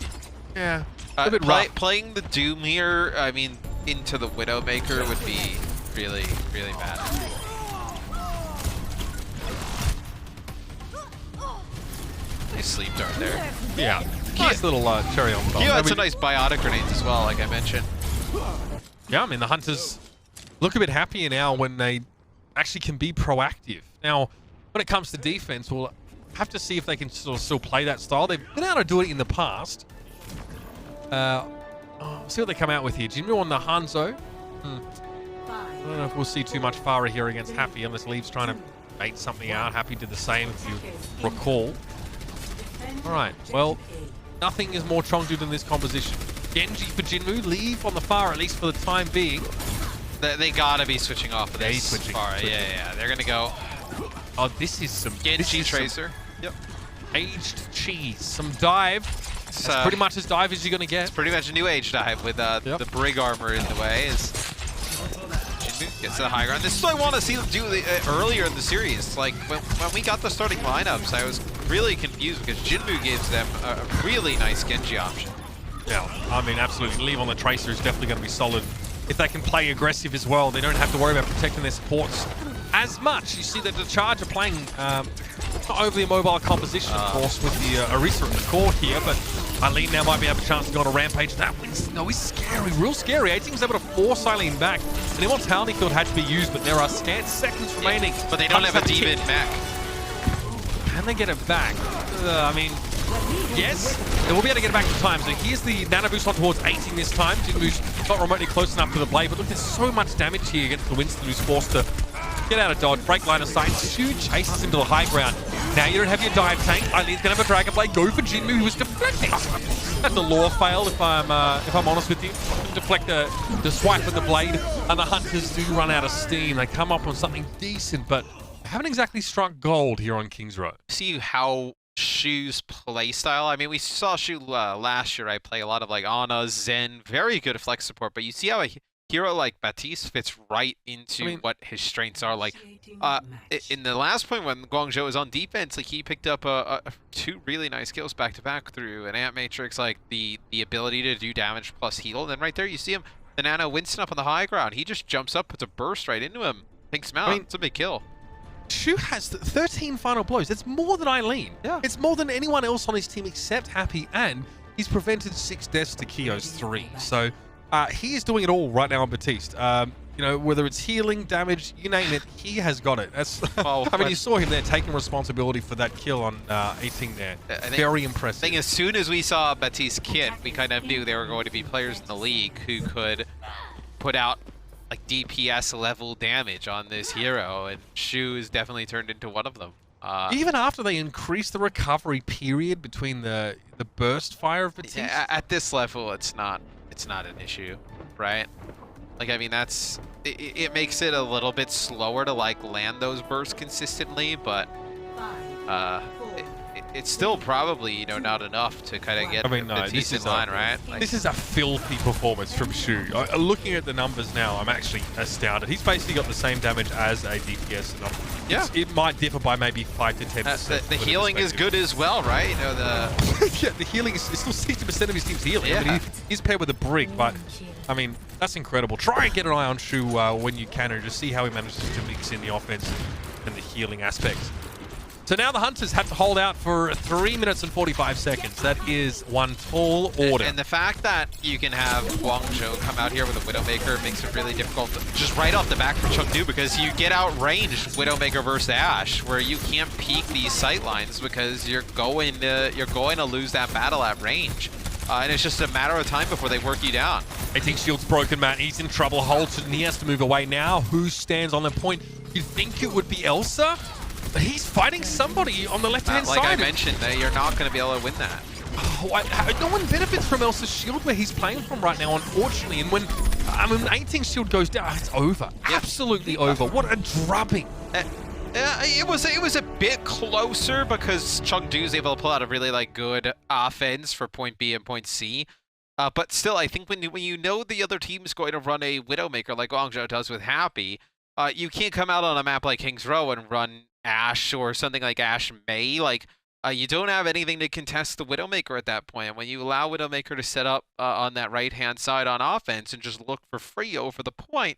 Speaker 6: yeah. A bit rough.
Speaker 7: Playing the Doom here, I mean, into the Widowmaker would be really, really bad. Nice sleep dart there.
Speaker 6: Yeah. Nice little cherry on top.
Speaker 7: Yeah, it's a nice biotic grenade as well, like I mentioned.
Speaker 6: Yeah, I mean, the Hunters look a bit happier now when they actually can be proactive. Now, when it comes to defense, we'll have to see if they can sort of still play that style. They've been able to do it in the past. See what they come out with here. Jinmu on the Hangzhou. I don't know if we'll see too much Farah here against Happy, unless Leave's trying to bait something out. Happy did the same, if you recall. All right, well, nothing is more Chengdu than this composition. Genji for Jinmu, Leave on the far, at least for the time being.
Speaker 7: They gotta be switching off of this.
Speaker 6: Switching.
Speaker 7: Yeah. They're gonna go.
Speaker 6: Oh, this is some
Speaker 7: Genji Tracer.
Speaker 6: Yep. Aged cheese. Some dive. That's pretty much as dive as you're gonna get.
Speaker 7: It's pretty much a new age dive with the Brig armor in the way. Jinmu gets to the high ground. This is what I want to see them do earlier in the series. Like when we got the starting lineups, I was really confused because Jinmu gives them a really nice Genji option.
Speaker 6: Yeah, I mean, absolutely. Leave on the Tracer is definitely going to be solid. If they can play aggressive as well, they don't have to worry about protecting their supports as much. You see that the Charge are playing not overly a mobile composition, of course, with the Orisa at the core here, but Eileen now might be able a chance to go on a rampage. That wins. No, he's scary, real scary. 18's able to force Eileen back. And Immortality Field had to be used, but there are scant seconds remaining.
Speaker 7: But they don't have a demon back.
Speaker 6: Can they get it back? I mean, yes, they will be able to get it back in time. So here's the nano boost on towards 18 this time. Jinmu's not remotely close enough to the blade, but look, there's so much damage here against the Winston, who's forced to get out of dodge, break line of sight. Shu chases him to the high ground. Now you don't have your dive tank. Eileen's gonna have a Dragon Blade. Go for Jinmu, who was deflecting. That's a lore fail, if I'm honest with you. Deflect the swipe of the blade, and the Hunters do run out of steam. They come up on something decent, but haven't exactly struck gold here on Kings Row.
Speaker 7: See how Shu's playstyle. I mean, we saw Shu last year. I play a lot of like Ana, Zen, very good flex support. But you see how a hero like Baptiste fits right into what his strengths are. Like in the last point when Guangzhou was on defense, like he picked up 2 really nice kills back to back through an Ant Matrix, like the ability to do damage plus heal. And then right there you see him the Nano Winston up on the high ground. He just jumps up, puts a burst right into him. Pinks him out. It's a big kill.
Speaker 6: Shu has 13 final blows. That's more than Eileen.
Speaker 7: Yeah.
Speaker 6: It's more than anyone else on his team except Happy, and he's prevented 6 deaths to Kyo's 3. So he is doing it all right now on Batiste. You know, whether it's healing, damage, you name it, he has got it. That's, I mean, you saw him there taking responsibility for that kill on 18 there. Very impressive.
Speaker 7: I think as soon as we saw Batiste kit, we kind of knew there were going to be players in the league who could put out like DPS level damage on this hero, and Shu has definitely turned into one of them.
Speaker 6: Even after they increased the recovery period between the burst fire of Batiste?
Speaker 7: Yeah, at this level, it's not an issue, right? Like, I mean, it makes it a little bit slower to like land those bursts consistently, but it's still probably, you know, not enough to kind of get a decent line, right? Like,
Speaker 6: this is a filthy performance from Shu. Looking at the numbers now, I'm actually astounded. He's basically got the same damage as a DPS.
Speaker 7: Yeah.
Speaker 6: It might differ by maybe 5 to 10%.
Speaker 7: The healing is good as well, right? You know,
Speaker 6: yeah, the healing is still 60% of his team's healing.
Speaker 7: Yeah.
Speaker 6: I mean, he's paired with a Brig, but I mean, that's incredible. Try and get an eye on Shu when you can, and just see how he manages to mix in the offense and the healing aspect. So now the Hunters have to hold out for 3 minutes and 45 seconds. That is one tall order.
Speaker 7: And the fact that you can have Guangzhou come out here with a Widowmaker makes it really difficult just right off the back for Chengdu, because you get outranged Widowmaker versus Ashe, where you can't peek these sight lines because you're going to lose that battle at range. And it's just a matter of time before they work you down.
Speaker 6: 18 shield's broken, Matt. He's in trouble. Halted, and he has to move away now. Who stands on the point? You'd think it would be Elsa? But he's fighting somebody on the left-hand side.
Speaker 7: Like I mentioned, you're not going to be able to win that.
Speaker 6: Oh, no one benefits from Elsa's shield where he's playing from right now, unfortunately. And when 18 shield goes down, it's over. Yeah. Absolutely over. What a drubbing.
Speaker 7: It was a bit closer because Chengdu's able to pull out a really like good offense for point B and point C. But still, I think when you know the other team's going to run a Widowmaker like Guangzhou does with Happy, you can't come out on a map like Hangzhou and run Ashe or something like Ashe May. Like, you don't have anything to contest the Widowmaker at that point. And when you allow Widowmaker to set up on that right-hand side on offense and just look for free over the point,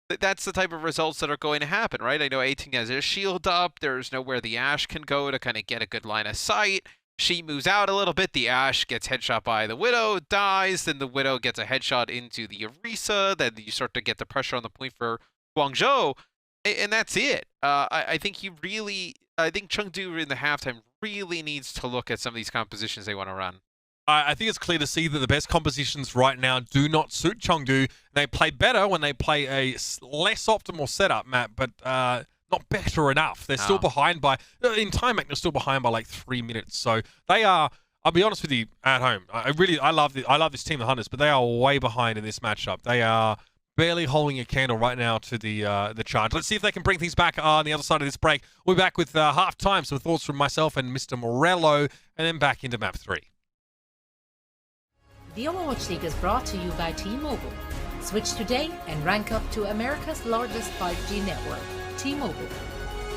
Speaker 7: that's the type of results that are going to happen, right? I know 18 has his shield up. There's nowhere the Ashe can go to kind of get a good line of sight. She moves out a little bit. The Ashe gets headshot by the Widow, dies. Then the Widow gets a headshot into the Orisa. Then you start to get the pressure on the point for Guangzhou. And that's it. I think Chengdu in the halftime really needs to look at some of these compositions they want to run.
Speaker 6: I think it's clear to see that the best compositions right now do not suit Chengdu. They play better when they play a less optimal setup, Matt, but not better enough. They're still behind by, in time, they're still behind by like 3 minutes. So they are, I'll be honest with you, at home. I love this team, the Hunters, but they are way behind in this matchup. They are barely holding a candle right now to the Charge. Let's see if they can bring things back on the other side of this break. We'll be back with half-time, some thoughts from myself and Mr. Morello, and then back into map 3.
Speaker 8: The Overwatch League is brought to you by T-Mobile. Switch today and rank up to America's largest 5G network, T-Mobile.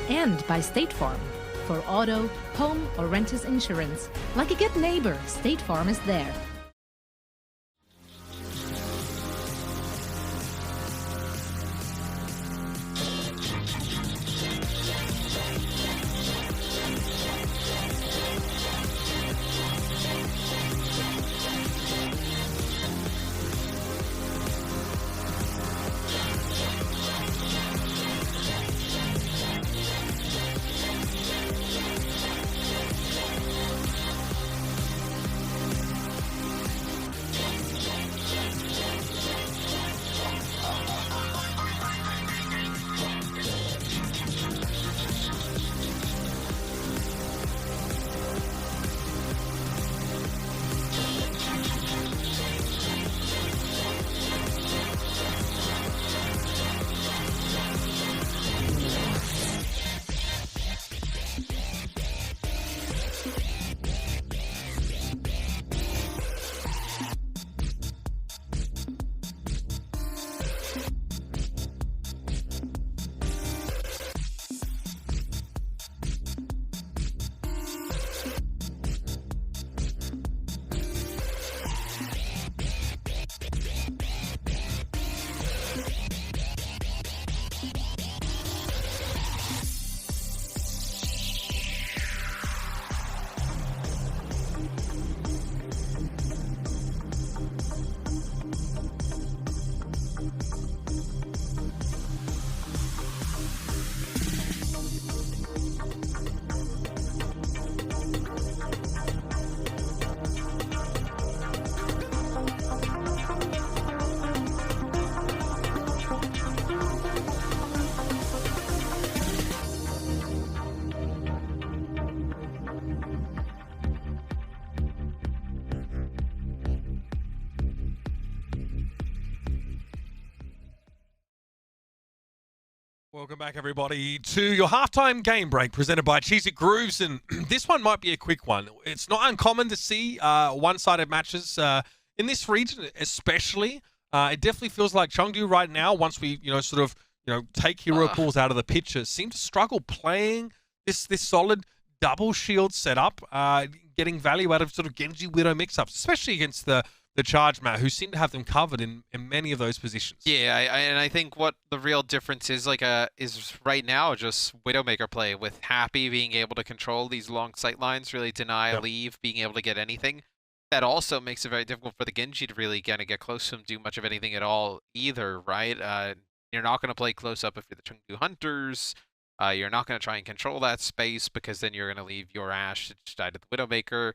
Speaker 8: And by State Farm. For auto, home, or renters insurance, like a good neighbor, State Farm is there.
Speaker 6: Welcome back, everybody, to your halftime game break presented by Cheese It Grooves. And this one might be a quick one. It's not uncommon to see one-sided matches in this region, especially. It definitely feels like Chengdu right now, once we, take hero pools out of the picture, seem to struggle playing this solid double shield setup, getting value out of sort of Genji Widow mix-ups, especially against the Charge, Matt, who seem to have them covered in many of those positions.
Speaker 7: Yeah, and I think what the real difference is is right now just Widowmaker play, with Happy being able to control these long sight lines, really deny leave, being able to get anything. That also makes it very difficult for the Genji to really kind of get close to him, do much of anything at all either, right? You're not going to play close up if you're the Chengdu Hunters. You're not going to try and control that space, because then you're going to leave your Ashe to die to the Widowmaker.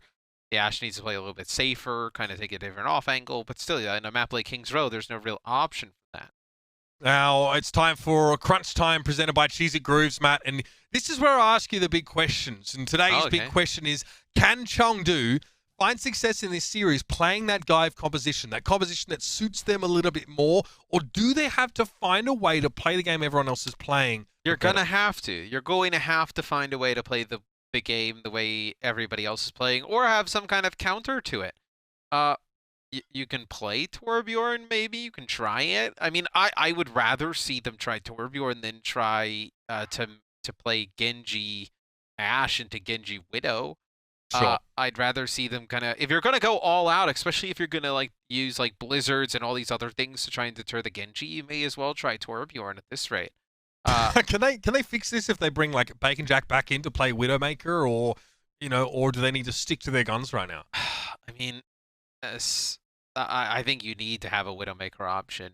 Speaker 7: The Ashe needs to play a little bit safer, kind of take a different off angle, but still, in a map like King's Row, there's no real option for that.
Speaker 6: Now, it's time for Crunch Time presented by Cheese It Grooves, Matt, and this is where I ask you the big questions. And today's big question is, can Chengdu find success in this series playing that dive composition that suits them a little bit more, or do they have to find a way to play the game everyone else is playing?
Speaker 7: You're going to have to. You're going to have to find a way to play the game the way everybody else is playing, or have some kind of counter to it. You can play Torbjorn, maybe. You can try it. I mean, I would rather see them try Torbjorn than try to play Genji Ashe into Genji Widow.
Speaker 6: Sure.
Speaker 7: I'd rather see them kind of, if you're going to go all out, especially if you're going to use blizzards and all these other things to try and deter the Genji, you may as well try Torbjorn at this rate.
Speaker 6: Can they fix this if they bring Bacon Jack back in to play Widowmaker, or do they need to stick to their guns right now?
Speaker 7: I mean, I think you need to have a Widowmaker option.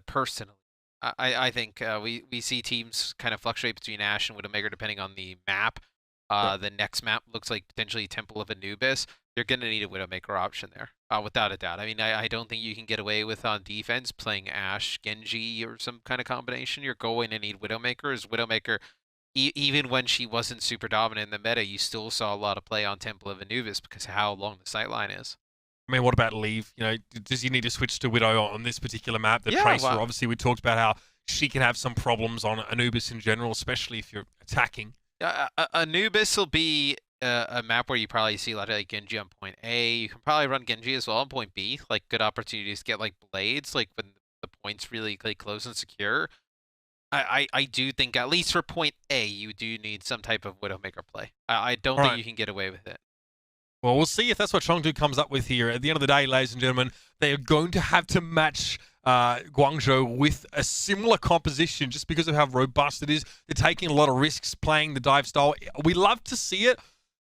Speaker 7: Personally, I think we see teams kind of fluctuate between Ashe and Widowmaker depending on the map. The next map looks like potentially Temple of Anubis. You're going to need a Widowmaker option there, without a doubt. I mean, I don't think you can get away with on defense playing Ashe, Genji, or some kind of combination. You're going to need Widowmaker. As Widowmaker, even when she wasn't super dominant in the meta, you still saw a lot of play on Temple of Anubis because of how long the sightline is.
Speaker 6: I mean, what about leave? Does he need to switch to Widow on this particular map? The Tracer, obviously, we talked about how she can have some problems on Anubis in general, especially if you're attacking.
Speaker 7: Anubis will be a map where you probably see a lot of Genji on point A. You can probably run Genji as well on point B. Good opportunities to get blades, when the point's really close and secure. I do think, at least for point A, you do need some type of Widowmaker play. I don't think you can get away with it.
Speaker 6: Well, we'll see if that's what Chengdu comes up with here. At the end of the day, ladies and gentlemen, they are going to have to match Guangzhou with a similar composition just because of how robust it is. They're taking a lot of risks playing the dive style. We love to see it,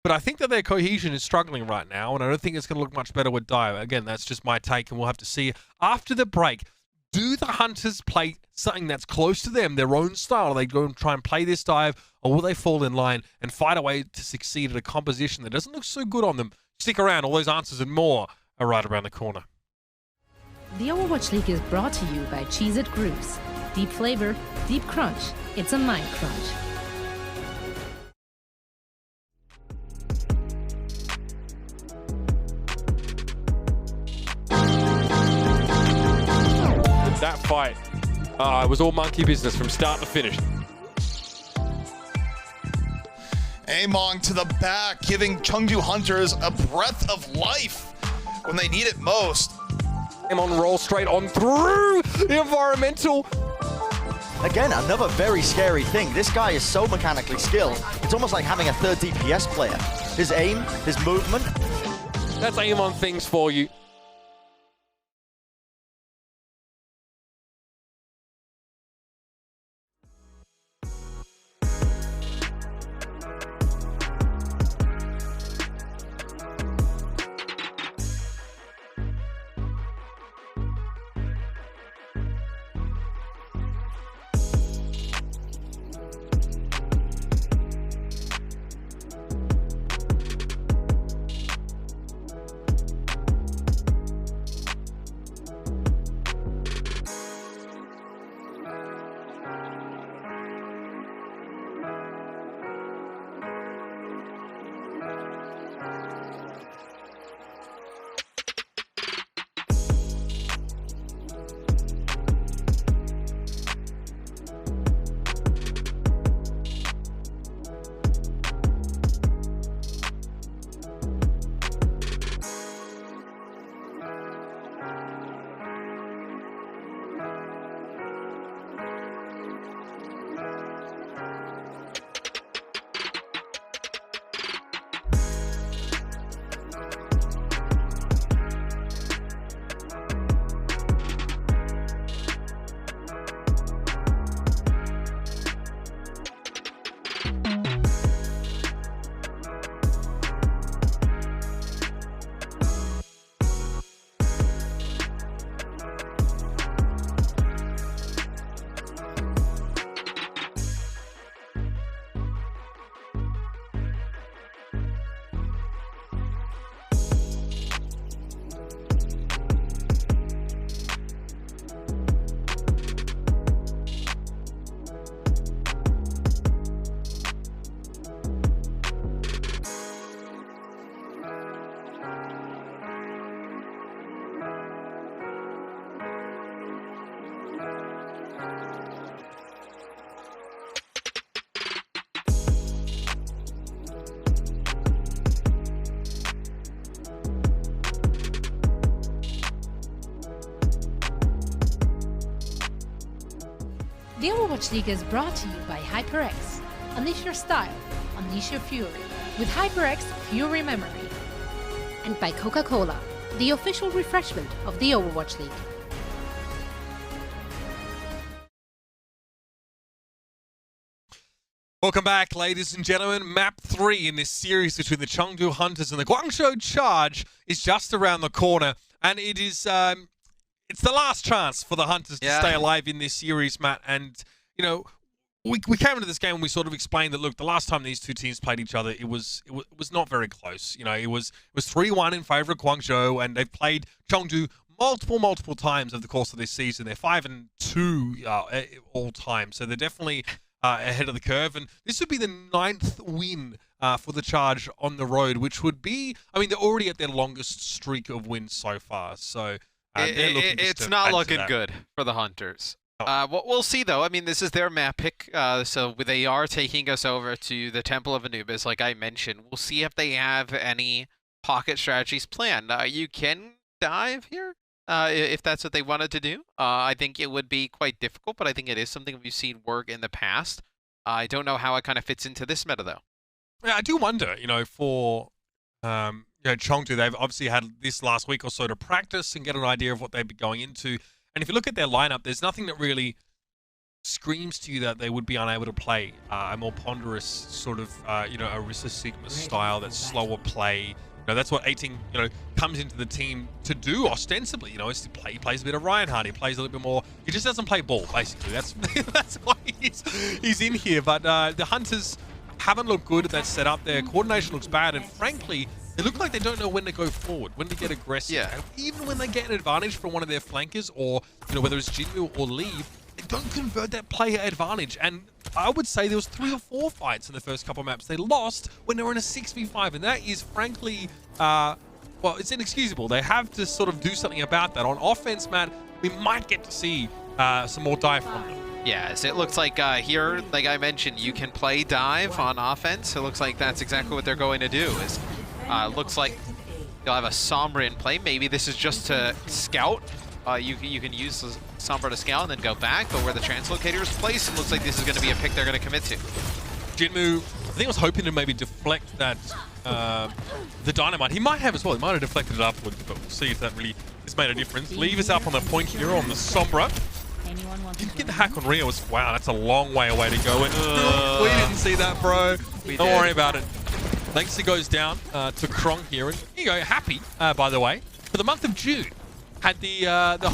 Speaker 6: but I think that their cohesion is struggling right now, and I don't think it's going to look much better with dive. Again, that's just my take, and we'll have to see after the break. Do the Hunters play something that's close to them, their own style? Are they going to try and play this dive, or will they fall in line and find a way to succeed at a composition that doesn't look so good on them? Stick around. All those answers and more are right around the corner.
Speaker 8: The Overwatch League is brought to you by Cheese It Grooves. Deep flavor, deep crunch. It's a mind crunch.
Speaker 9: That fight, it was all monkey business from start to finish.
Speaker 10: Among to the back, giving Chengdu Hunters a breath of life when they need it most.
Speaker 9: On roll straight on through the environmental.
Speaker 11: Again, another very scary thing. This guy is so mechanically skilled. It's almost like having a third DPS player. His aim, his movement.
Speaker 9: That's aim on things for you.
Speaker 8: The Overwatch League is brought to you by HyperX. Unleash your style, unleash your fury with HyperX Fury Memory. And by Coca-Cola, the official refreshment of the Overwatch League.
Speaker 6: Welcome back, ladies and gentlemen. Map 3 in this series between the Chengdu Hunters and the Guangzhou Charge is just around the corner, and it is it's the last chance for the Hunters to stay alive in this series, Matt. And you know, we came into this game and we sort of explained that, look, the last time these two teams played each other, it was not very close. You know, it was 3-1 in favor of Guangzhou, and they've played Chengdu multiple times over the course of this season. They're 5-2 all time, so they're definitely ahead of the curve, and this would be the 9th win for the Charge on the road, which would be, I mean, they're already at their longest streak of wins so far, so
Speaker 7: it's not looking good for the Hunters. We'll see, though. I mean, this is their map pick, so they are taking us over to the Temple of Anubis, like I mentioned. We'll see if they have any pocket strategies planned. You can dive here. If that's what they wanted to do. I think it would be quite difficult, but I think it is something we've seen work in the past. I don't know how it kind of fits into this meta, though.
Speaker 6: Yeah, I do wonder, you know, for Chengdu, they've obviously had this last week or so to practice and get an idea of what they'd be going into. And if you look at their lineup, there's nothing that really screams to you that they would be unable to play a more ponderous sort of, Arista Sigma style, that's slower play. That's what 18, comes into the team to do ostensibly. Is to play. He plays a bit of Reinhardt. He plays a little bit more. He just doesn't play ball, basically. That's why he's in here. But the Hunters haven't looked good at that setup. Their coordination looks bad, and frankly, they look like they don't know when to go forward, when to get aggressive.
Speaker 7: Yeah.
Speaker 6: And even when they get an advantage from one of their flankers, or whether it's Jinmu or Leave, they don't convert that player advantage. And I would say there was 3 or 4 fights in the first couple of maps they lost when they were in a 6v5, and that is frankly, it's inexcusable. They have to sort of do something about that. On offense, Matt, we might get to see some more dive from them.
Speaker 7: Yes, it looks like here, like I mentioned, you can play dive on offense. It looks like that's exactly what they're going to do. Looks like they'll have a Sombra in play. Maybe this is just to scout. You can use the Sombra to scout and then go back, but where the translocator is placed, it looks like this is going to be a pick they're going to commit to.
Speaker 6: Jinmu, I think, was hoping to maybe deflect that, the dynamite. He might have as well. He might have deflected it upwards, but we'll see if that really has made a difference. Leave is up on the point here on the Sombra. Didn't get the hack on Rio. Wow, that's a long way away to go. And, we didn't see that, bro. Don't worry about it. Lexi goes down to Krong here. And here you go, Happy, by the way, for the month of June, had the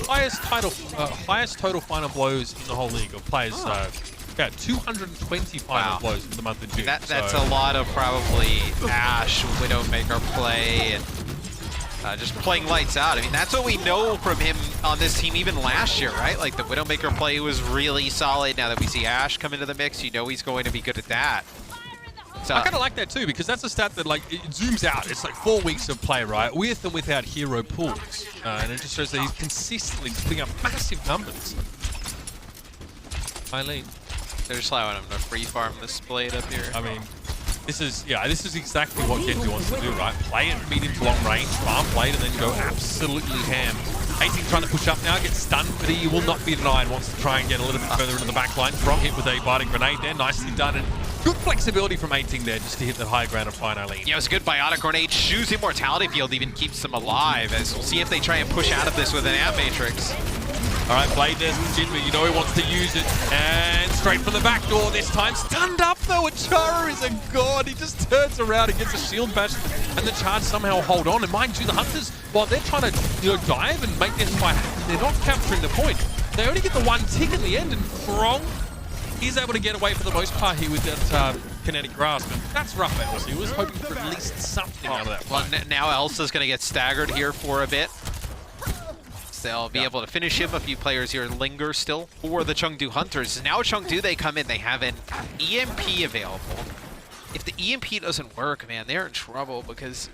Speaker 6: highest total final blows in the whole league of players. 220 final blows for the month of June.
Speaker 7: That's a lot of probably Ashe, Widowmaker play, and just playing lights out. I mean, that's what we know from him on this team even last year, right? Like, the Widowmaker play was really solid. Now that we see Ashe come into the mix, he's going to be good at that. So,
Speaker 6: I kind of like that too, because that's a stat that, like, it zooms out. It's like 4 weeks of play, right? With and without hero pools. And it just shows that he's consistently putting up massive numbers. Eileen.
Speaker 7: They're just allowing him to free farm this blade up here.
Speaker 6: I mean, this is exactly what Genji wants to do, right? Play it medium to long range, farm blade, and then go absolutely ham. 18 trying to push up now, gets stunned, but he will not be denied. Wants to try and get a little bit further into the back line. Krong hit with a biting grenade there, nicely done. And good flexibility from 18 there, just to hit that high ground and find Eileen.
Speaker 7: Yeah, it was a good biotic grenade. Shu's immortality field even keeps them alive, as we'll see if they try and push out of this with an Amp Matrix.
Speaker 6: All right, Blade there's Jinmu. He wants to use it. And straight from the back door this time. Stunned up, though. Achara is a god. He just turns around and gets a shield bash. And the Charge somehow hold on. And mind you, the Hunters, while they're trying to, dive and make this fight happen, they're not capturing the point. They only get the 1 tick in the end. And Krong is able to get away for the most part here with that kinetic grasp. And that's rough, Elsa. He was hoping for at least something out of that fight.
Speaker 7: Well, now Elsa's going to get staggered here for a bit. They'll be able to finish him. A few players here linger still for the Chengdu Hunters. Now Chengdu, they come in, they have an EMP available. If the EMP doesn't work, man, they're in trouble, because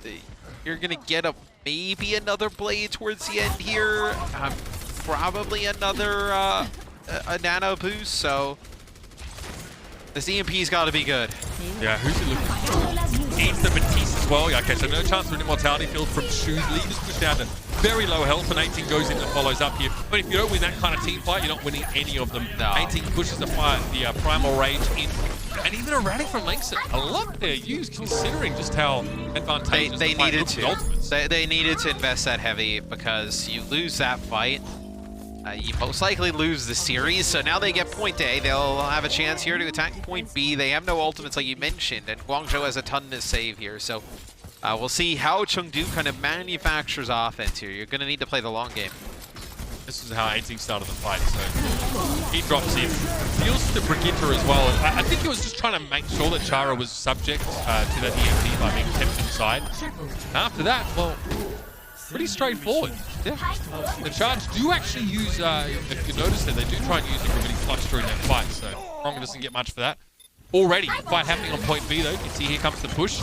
Speaker 7: you're going to get maybe another blade towards the end here. Probably another a nano boost, so this EMP's got to be good.
Speaker 6: Yeah, who's he looking for? Eats the Batiste as well. Yeah, okay, so no chance for an immortality field from Shu. Leave is pushed down to very low health, and 18 goes in and follows up here. But if you don't win that kind of team fight, you're not winning any of them.
Speaker 7: No.
Speaker 6: 18 pushes the fight, the Primal Rage in, and even Erratic from Langston. A lot they're used, considering just how advantageous
Speaker 7: they
Speaker 6: the fight
Speaker 7: needed
Speaker 6: looks
Speaker 7: to.
Speaker 6: with ultimates.
Speaker 7: They needed to invest that heavy, because you lose that fight, you most likely lose the series. So now they get point A. They'll have a chance here to attack point B. They have no ultimates like you mentioned, and Guangzhou has a ton to save here. So we'll see how Chengdu kind of manufactures offense here. You're going to need to play the long game.
Speaker 6: This is how 18 started the fight, so he drops in. Deals to Brigitte as well. I think he was just trying to make sure that Chara was subject to that EMP by being kept inside. After that, well, pretty straightforward. Yeah. The Charge do actually use, if you notice that, they do try and use the Gravitic Flux during that fight, so Ronga doesn't get much for that. Already, fight happening on point B though. You can see here comes the push.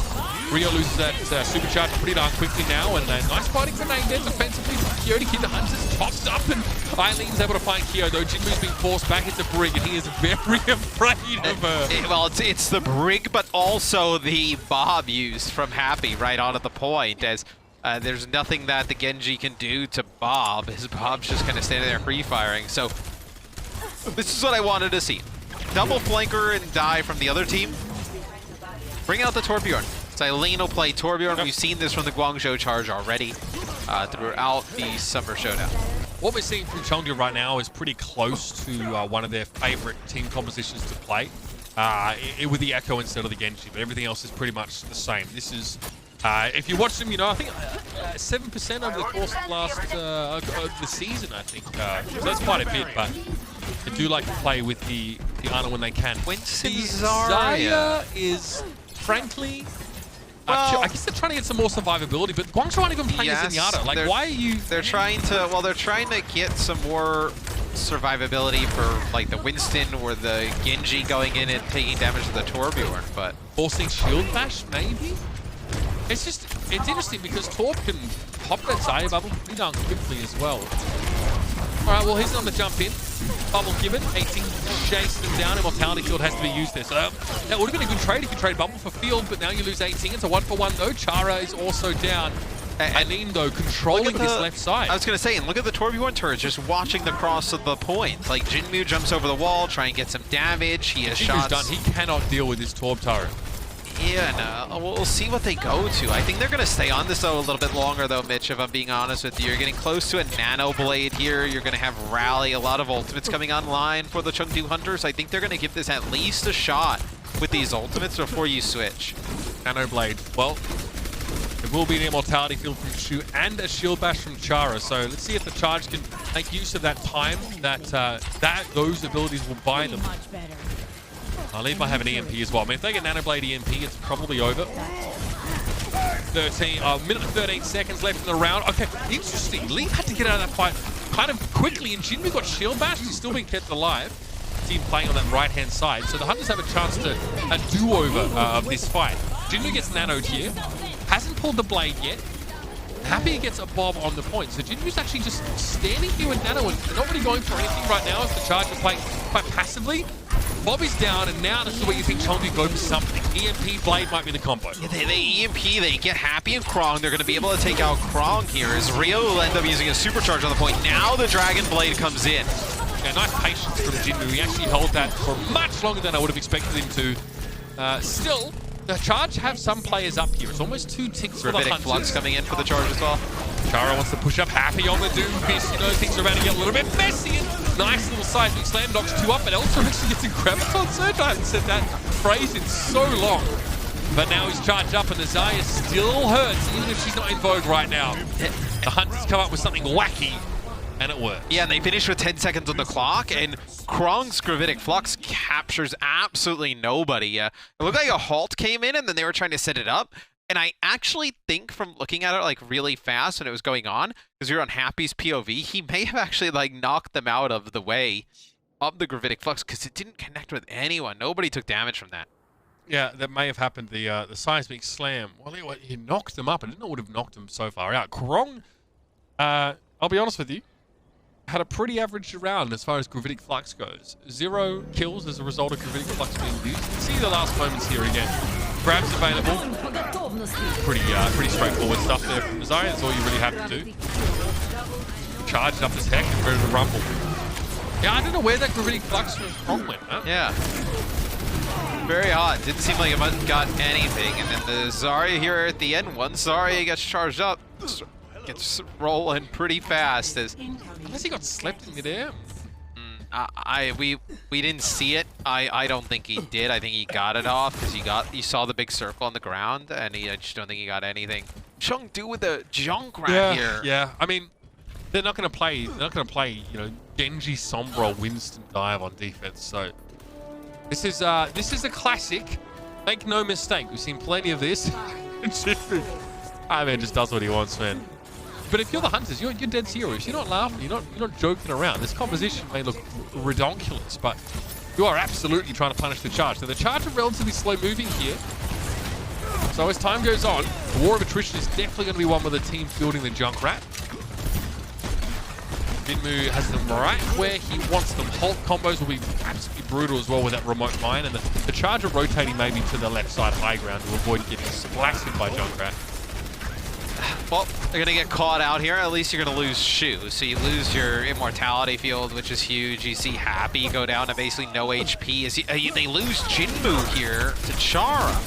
Speaker 6: Rio loses that supercharge pretty darn quickly now, and nice fighting grenade there defensively from Kyo to keep the Hunters topped up, and Eileen's able to find Kyo though. Jinmu's being forced back into Brig, and he is very afraid of her.
Speaker 7: Well, it's the Brig, but also the Bob used from Happy right on at the point, as there's nothing that the Genji can do to Bob. His Bob's just kind of standing there free-firing. So this is what I wanted to see. Double flanker and die from the other team. Bring out the Torbjorn. So Eileen will play Torbjorn. We've seen this from the Guangzhou Charge already throughout the Summer Showdown.
Speaker 6: What we're seeing from Chengdu right now is pretty close to one of their favorite team compositions to play. With the Echo instead of the Genji, but everything else is pretty much the same. This is, if you watch them, you know, I think 7% over the course of the season, I think. So that's quite a bit, but they do like to play with the Ana when they can.
Speaker 7: Winston
Speaker 6: Zarya is, frankly, well, I guess they're trying to get some more survivability, but Guangzhou aren't even playing as Zenyatta. Like, why are you...
Speaker 7: They're trying to get some more survivability for, like, the Winston or the Genji going in and taking damage to the Torbjorn, but...
Speaker 6: Forcing shield bash, maybe? It's just, it's interesting because Torb can pop that Zarya bubble pretty darn quickly as well. Alright, well, he's on the jump in. Bubble given, 18 chase them down. Immortality Field has to be used there. So that would have been a good trade if you trade Bubble for Field, but now you lose 18. It's a 1-for-1 though. Chara is also down. Eileen, though, controlling this left side.
Speaker 7: I was going to say, and look at the Torbjorn turret just watching the cross of the point. Like, Jinmu jumps over the wall, try and get some damage. He has shots.
Speaker 6: Done. He cannot deal with this Torb turret.
Speaker 7: Yeah, no, we'll see what they go to. I think they're going to stay on this, though, a little bit longer, though, Mitch, if I'm being honest with you. You're getting close to a Nano Blade here. You're going to have Rally, a lot of ultimates coming online for the Chengdu Hunters. I think they're going to give this at least a shot with these ultimates before you switch.
Speaker 6: Nano Blade. Well, there will be an Immortality Field from Shu and a Shield Bash from Chara. So let's see if the Charge can make use of that time that those abilities will buy them. I believe I have an EMP as well. I mean, if they get Nanoblade EMP, it's probably over. 13 seconds left in the round. Okay, interesting. Lee had to get out of that fight kind of quickly, and Jinmu got shield bashed. He's still being kept alive. Team playing on that right-hand side. So the Hunters have a chance to a do-over of this fight. Jinmu gets nanoed here. Hasn't pulled the blade yet. Happy gets a Bob on the point. So Jinmu's actually just standing here with Nano and not really going for anything right now as the Charge are playing quite passively. Bob is down, and now this is where you think Chengdu go for something. EMP Blade might be the combo.
Speaker 7: Yeah, they EMP, they get Happy and Krong. They're going to be able to take out Krong here as Rio will end up using a supercharge on the point. Now the Dragon Blade comes in.
Speaker 6: Yeah, nice patience from Jinmu. He actually held that for much longer than I would have expected him to. Still, the Charge have some players up here. It's almost 2 ticks for the Hunters.
Speaker 7: Flux coming in for the Charge as well.
Speaker 6: Chara wants to push up. Happy on the Doom Fist. You know, things are about to get a little bit messy. And nice little seismic slam, knocks 2 up, but also actually gets a Graviton Surge. I haven't said that phrase in so long. But now he's charged up, and the Zarya still hurts, even if she's not in vogue right now. The Hunters come up with something wacky, and it works.
Speaker 7: Yeah, and they finish with 10 seconds on the clock, and Krong's Gravitic Flux captures absolutely nobody. It looked like a halt came in, and then they were trying to set it up. And I actually think from looking at it like really fast when it was going on, because you're on Happy's POV, he may have actually like knocked them out of the way of the Gravitic Flux because it didn't connect with anyone. Nobody took damage from that.
Speaker 6: Yeah, that may have happened. The seismic slam. Well, he knocked them up. I didn't know what would have knocked them so far out. Krong, I'll be honest with you, had a pretty average round as far as Gravitic Flux goes. 0 kills as a result of Gravitic Flux being used. You can see the last moments here again. Grab's available. Pretty straightforward stuff there from Zari. That's all you really have to do. Charge it up as heck and ready to rumble. Yeah, I don't know where that gravitic flux from went, huh?
Speaker 7: Yeah. Very odd. Didn't seem like it got anything. And then the Zarya here at the end, once Zarya gets charged up, gets rolling pretty fast.
Speaker 6: Unless he got slept in midair.
Speaker 7: We didn't see it. I don't think he did. I think he got it off because he saw the big circle on the ground, and I just don't think he got anything. Chengdu with the Junkrat here.
Speaker 6: Yeah. I mean, they're not going to play. They're not going to play. You know, Genji, Sombra, or Winston dive on defense. So this is a classic. Make no mistake. We've seen plenty of this. Man just does what he wants, man. But if you're the Hunters, you're dead serious. You're not laughing. You're not joking around. This composition may look redonkulous, but you are absolutely trying to punish the Charge. Now, the Charge are relatively slow moving here. So as time goes on, the war of attrition is definitely going to be one with the team building the Junkrat. Jinmu has them right where he wants them. Halt combos will be absolutely brutal as well with that remote mine, and the Charge are rotating maybe to the left side high ground to avoid getting splatted by Junkrat.
Speaker 7: Well, they're going to get caught out here. At least you're going to lose Shu. So you lose your immortality field, which is huge. You see Happy go down to basically no HP. They lose Jinmu here to Chara.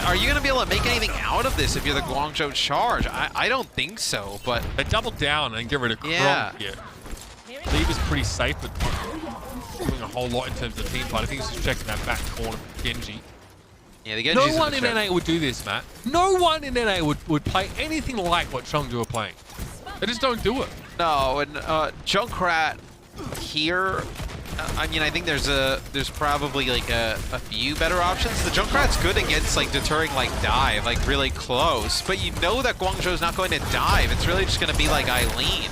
Speaker 7: Are you going to be able to make anything out of this if you're the Guangzhou Charge? I don't think so, but...
Speaker 6: They double down and get rid of Krong here. Leave is pretty safe, but doing a whole lot in terms of the team fight. I think he's just checking that back corner for Genji.
Speaker 7: Yeah, the Genji's
Speaker 6: no one in NA would do this, Matt. No one in NA would play anything like what Chengdu are playing. They just don't do it.
Speaker 7: No, and Junkrat here, I mean, I think there's probably like a few better options. The Junkrat's good against like deterring like dive, like really close, but you know that Guangzhou's not going to dive. It's really just going to be like Eileen.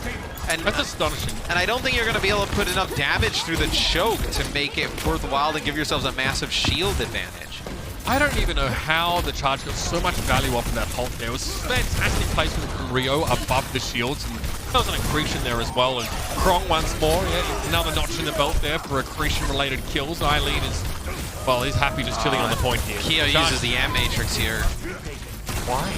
Speaker 7: And
Speaker 6: that's astonishing.
Speaker 7: And I don't think you're going to be able to put enough damage through the choke to make it worthwhile to give yourselves a massive shield advantage.
Speaker 6: I don't even know how the Charge got so much value off in that halt there. It was fantastic placement from Rio above the shields, and there was an accretion there as well. And Krong once more, yeah, another notch in the belt there for accretion-related kills. Eileen is, well, he's happy just chilling on the point here.
Speaker 7: Keo uses the Amp Matrix here.
Speaker 6: Why?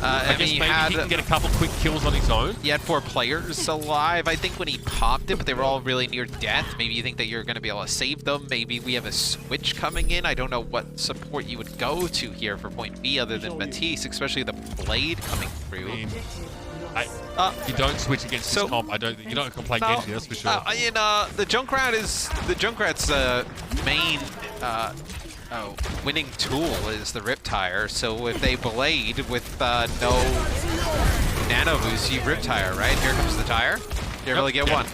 Speaker 7: I
Speaker 6: guess
Speaker 7: mean,
Speaker 6: maybe he can get a couple quick kills on his own.
Speaker 7: He had 4 players alive, I think, when he popped it, but they were all really near death. Maybe you think that you're going to be able to save them. Maybe we have a switch coming in. I don't know what support you would go to here for point B other than Matisse, especially the Blade coming through.
Speaker 6: You don't switch against this comp. You don't play Genji, that's for sure.
Speaker 7: The Junkrat's main winning tool is the Riptire. So if they Blade with no nano boost, you Riptire, right? Here comes the tire. You're able to get one.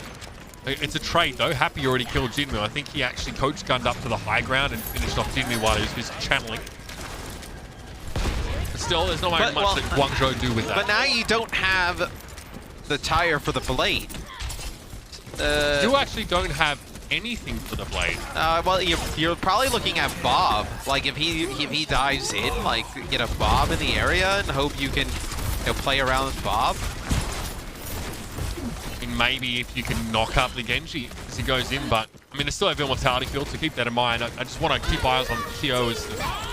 Speaker 6: It's a trade though. Happy already killed Jinmu. I think he actually coach gunned up to the high ground and finished off Jinmu while he was channeling. But still, there's not much that Guangzhou do with that.
Speaker 7: But now you don't have the tire for the Blade.
Speaker 6: You actually don't have anything for the Blade.
Speaker 7: Well, you're probably looking at Bob. Like if he dives in, like get a Bob in the area and hope you can play around with Bob.
Speaker 6: And maybe if you can knock up the Genji as he goes in, but I mean, they still have immortality field, so keep that in mind. I just want to keep eyes on Keo as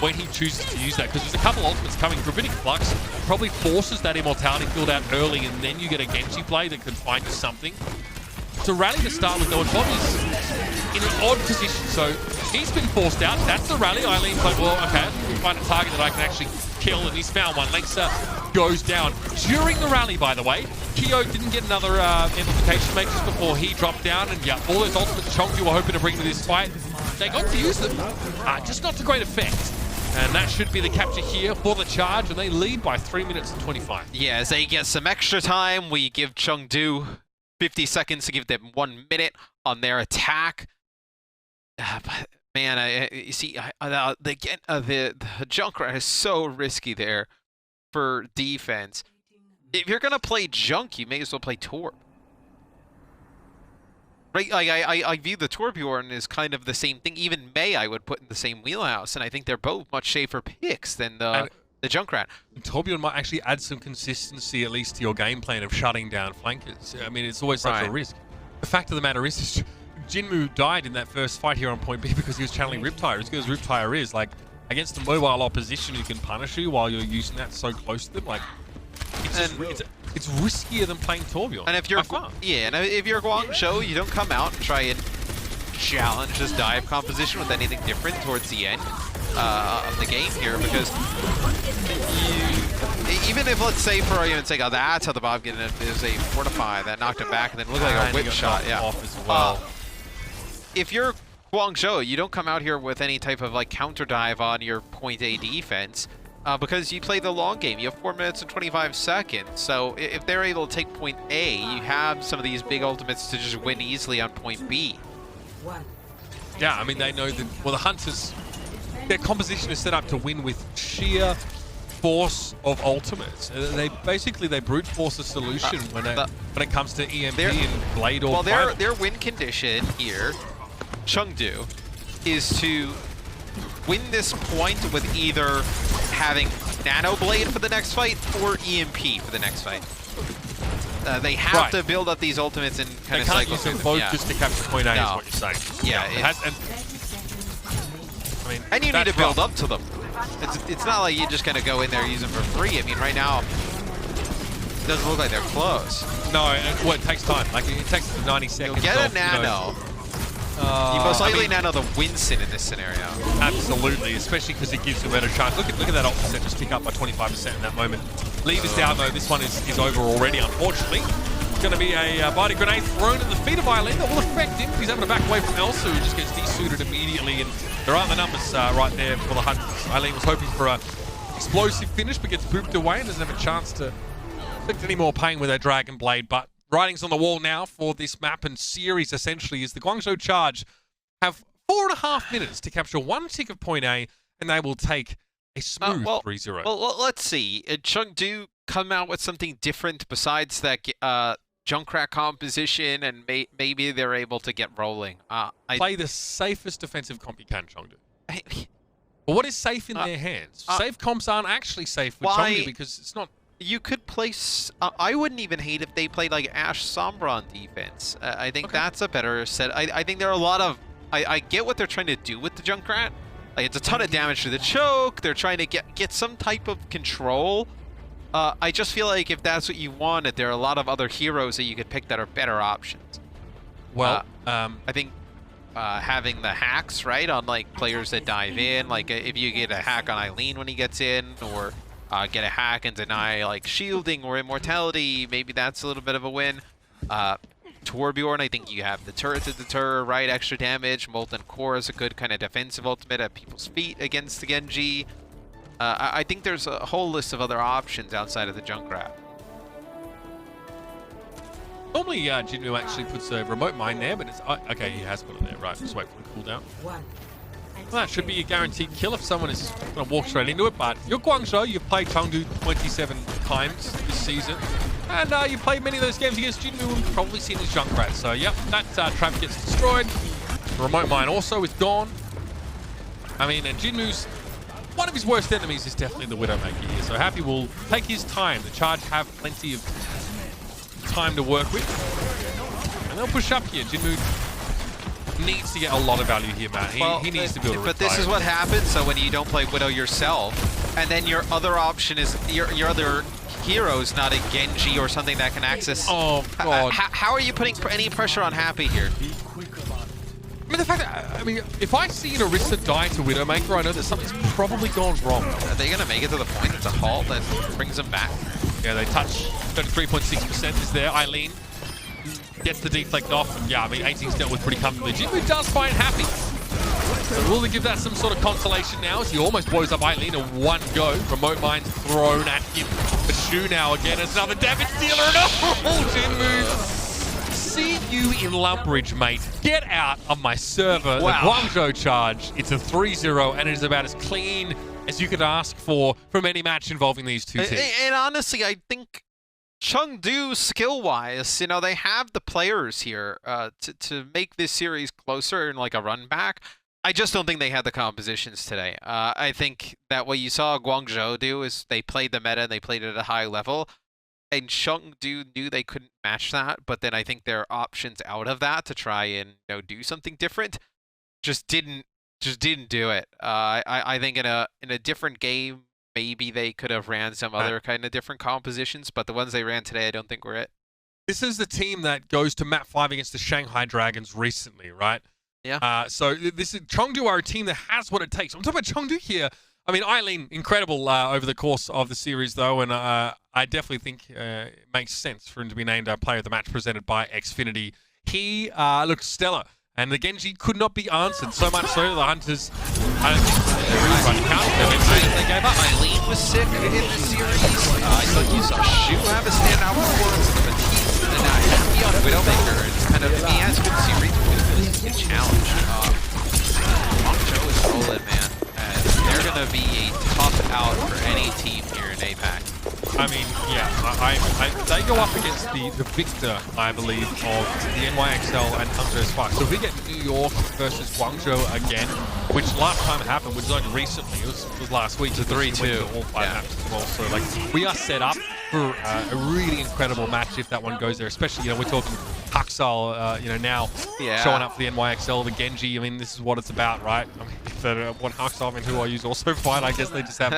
Speaker 6: when he chooses to use that, because there's a couple ultimates coming. Gravitic Flux probably forces that immortality field out early, and then you get a Genji play that can find you something. It's a rally to start with, though, and Bob is in an odd position, so he's been forced out. That's the rally. Eileen's like, well, okay, we find a target that I can actually kill, and he's found one. Lexa goes down. During the rally, by the way, Keo didn't get another amplification make just before he dropped down, and yeah, all those ultimates Chengdu were hoping to bring to this fight, they got to use them, just not to great effect. And that should be the capture here for the Charge, and they lead by 3 minutes and 25.
Speaker 7: Yeah, as they get some extra time, we give Chengdu 50 seconds to give them 1 minute on their attack. But man, you see, the Junkrat is so risky there for defense. If you're gonna play Junk, you may as well play Torp. Right? Like I view the Torbjorn as kind of the same thing. Even May I would put in the same wheelhouse, and I think they're both much safer picks than the Junkrat.
Speaker 6: Torbjorn might actually add some consistency, at least to your game plan of shutting down flankers. I mean, it's always such a risk. The fact of the matter is, Jinmu died in that first fight here on point B because he was channeling Riptire. As good as Riptire is, like, against the mobile opposition who can punish you while you're using that so close to them. Like, it's riskier than playing Torbjorn.
Speaker 7: And if you're Guangzhou, you don't come out and try and challenge this dive composition with anything different towards the end of the game here, because even if, let's say, for argument's sake, that's how the Bob get it, is a fortify that knocked it back and then looked like a whip shot. Yeah.
Speaker 6: Off as well.
Speaker 7: If you're Guangzhou, you don't come out here with any type of like counter dive on your point A defense because you play the long game. You have 4 minutes and 25 seconds. So if they're able to take point A, you have some of these big ultimates to just win easily on point B.
Speaker 6: Yeah, I mean, they know that, well, the Hunters, their composition is set up to win with sheer force of ultimates. They brute force a solution when it comes to EMP and Blade or
Speaker 7: their win condition here, Chengdu, is to win this point with either having Nano Blade for the next fight or EMP for the next fight. They have to build up these ultimates and kind of cycle
Speaker 6: them both just to capture point A, is what you're saying.
Speaker 7: Yeah, and you need to build up to them. It's not like you're just going to go in there and use them for free. I mean, right now, it doesn't look like they're close.
Speaker 6: No, it takes time. Like, it takes 90 seconds.
Speaker 7: You'll get a Nano. You most likely Nano the Winston in this scenario.
Speaker 6: Absolutely, especially because it gives you a better chance. Look at that ult percent just tick up by 25% in that moment. Lever's down though. This one is over already, unfortunately. It's going to be a biting grenade thrown at the feet of Eileen that will affect him. He's able to back away from Elsa, who just gets desuited immediately, and there aren't the numbers right there for the Hunters. Eileen was hoping for an explosive finish, but gets booped away and doesn't have a chance to inflict any more pain with her Dragon Blade. But writing's on the wall now for this map and series, essentially, is the Guangzhou Charge have 4.5 minutes to capture one tick of point A, and they will take a smooth 3-0.
Speaker 7: Well, let's see. Chengdu come out with something different besides that Junkrat composition, and maybe they're able to get rolling.
Speaker 6: Play the safest defensive comp you can, Chengdu. But what is safe in their hands? Safe comps aren't actually safe with Chengdu because it's not...
Speaker 7: You could place... I wouldn't even hate if they played like Ashe Sombra on defense. I think that's a better set. I think there are a lot of... I get what they're trying to do with the Junkrat. Like, it's a ton of damage to the choke. They're trying to get some type of control. I just feel like if that's what you wanted, there are a lot of other heroes that you could pick that are better options.
Speaker 6: Well,
Speaker 7: I think having the hacks, right, on like players that dive in, like if you get a hack on Eileen when he gets in, or get a hack and deny like shielding or immortality, maybe that's a little bit of a win. Torbjorn, I think you have the turret to deter, right, extra damage. Molten Core is a good kind of defensive ultimate at people's feet against the Genji. I think there's a whole list of other options outside of the Junkrat.
Speaker 6: Normally, Jinmu actually puts a remote mine there, but it's... okay, he has put it there. Right, just wait for the cooldown. Well, that should be a guaranteed kill if someone is going to walk straight into it, but you're Guangzhou. You've played Chengdu 27 times this season, and you've played many of those games against Jinmu and probably seen his Junkrat. So, yep, that trap gets destroyed. The remote mine also is gone. I mean, and Jinmu's... one of his worst enemies is definitely the Widowmaker here, so Happy will take his time. The Charge have plenty of time to work with, and they'll push up here. Jinmu needs to get a lot of value here, man. He needs to build a
Speaker 7: But this is what happens, so when you don't play Widow yourself, and then your other option is your other hero's not a Genji or something that can access...
Speaker 6: Oh, God.
Speaker 7: How are you putting any pressure on Happy here?
Speaker 6: I mean, the fact that, I mean, if I see an Orisa die to Widowmaker, I know that something's probably gone wrong.
Speaker 7: Are they going to make it to the point? It's a halt that brings them back.
Speaker 6: Yeah, they touch. 33.6% is there. Eileen gets the deflect off. And yeah, I mean, 18's dealt with pretty comfortably. Jinmu does find Happy. So will they give that some sort of consolation now as he almost blows up Eileen in one go? Remote mine's thrown at him. The shoe now again. It's another damage dealer. And oh, Jinmu. See you in Lumbridge, mate. Get out of my server. Wow. The Guangzhou Charge. It's a 3-0, and it is about as clean as you could ask for from any match involving these two teams.
Speaker 7: And honestly, I think Chengdu, skill-wise, you know, they have the players here to make this series closer in like a run back. I just don't think they had the compositions today. I think that what you saw Guangzhou do is they played the meta and they played it at a high level. And Chengdu knew they couldn't match that, but then I think their options out of that to try and do something different just didn't just didn't do it. I think in a different game, maybe they could have ran some other kind of different compositions, but the ones they ran today, I don't think were it.
Speaker 6: This is the team that goes to map 5 against the Shanghai Dragons recently, right?
Speaker 7: Yeah.
Speaker 6: So this is Chengdu are a team that has what it takes. I'm talking about Chengdu here. I mean, Eileen, incredible over the course of the series, though, and I definitely think it makes sense for him to be named Player of the Match presented by Xfinity. He looks stellar, and the Genji could not be answered, so much so the Hunters, I don't think they really tried to counter them. They gave up.
Speaker 7: Eileen was sick in this series. I thought you saw Shu have a standout performance, but he's not happy on Widowmaker. It's kind of, he has good to see Reed because it's a challenge. Guangzhou is rolling, man. They're going to be a tough out for any team here in APAC.
Speaker 6: I mean, yeah, they go up against the victor, I believe, of the NYXL and Hangzhou Spark. So if we get New York versus Guangzhou again, which last time happened, which was only recently, it was last week.
Speaker 7: It's a 3-2.
Speaker 6: All 5 matches as well. So, like, we are set up for a really incredible match if that one goes there. Especially, you know, we're talking Haksal, you know, now showing up for the NYXL, the Genji. I mean, this is what it's about, right? I mean, if they want Haksal and who I use also fine, I guess they just have,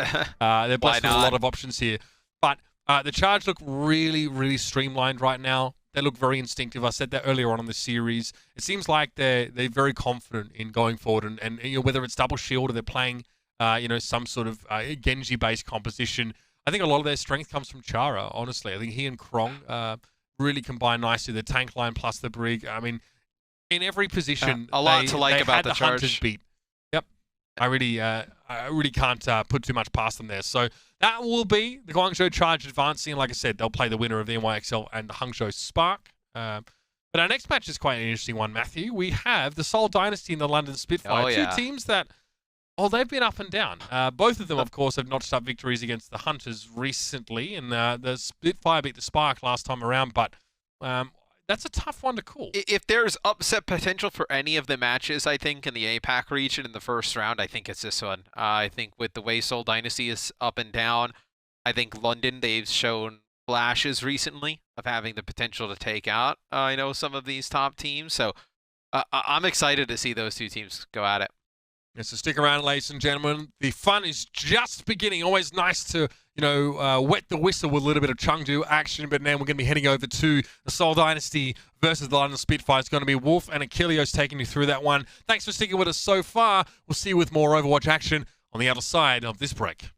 Speaker 6: they're blessed with a lot of options here. But the Charge look really, really streamlined right now. They look very instinctive. I said that earlier on in the series. It seems like they're very confident in going forward, and you know, whether it's double shield or they're playing, you know, some sort of Genji-based composition. I think a lot of their strength comes from Chara. Honestly, I think he and Krong really combine nicely. The tank line plus the brig. I mean, in every position,
Speaker 7: a lot to like about the Charge.
Speaker 6: Hunters beat. Yep, I really can't put too much past them there. So that will be the Guangzhou Charge advancing. Like I said, they'll play the winner of the NYXL and the Hangzhou Spark. But our next match is quite an interesting one, Matthew. We have the Seoul Dynasty and the London Spitfire. Two teams that, they've been up and down. Both of them, of course, have notched up victories against the Hunters recently. And the Spitfire beat the Spark last time around. But that's a tough one to call.
Speaker 7: If there's upset potential for any of the matches, I think, in the APAC region in the first round, I think it's this one. I think with the way Seoul Dynasty is up and down, I think London, they've shown flashes recently of having the potential to take out, I know, some of these top teams. So I'm excited to see those two teams go at it.
Speaker 6: Yeah, so stick around, ladies and gentlemen. The fun is just beginning. Always nice to, you know, wet the whistle with a little bit of Chengdu action. But now we're going to be heading over to the Seoul Dynasty versus the London Spitfire. It's going to be Wolf and Achilleos taking you through that one. Thanks for sticking with us so far. We'll see you with more Overwatch action on the other side of this break.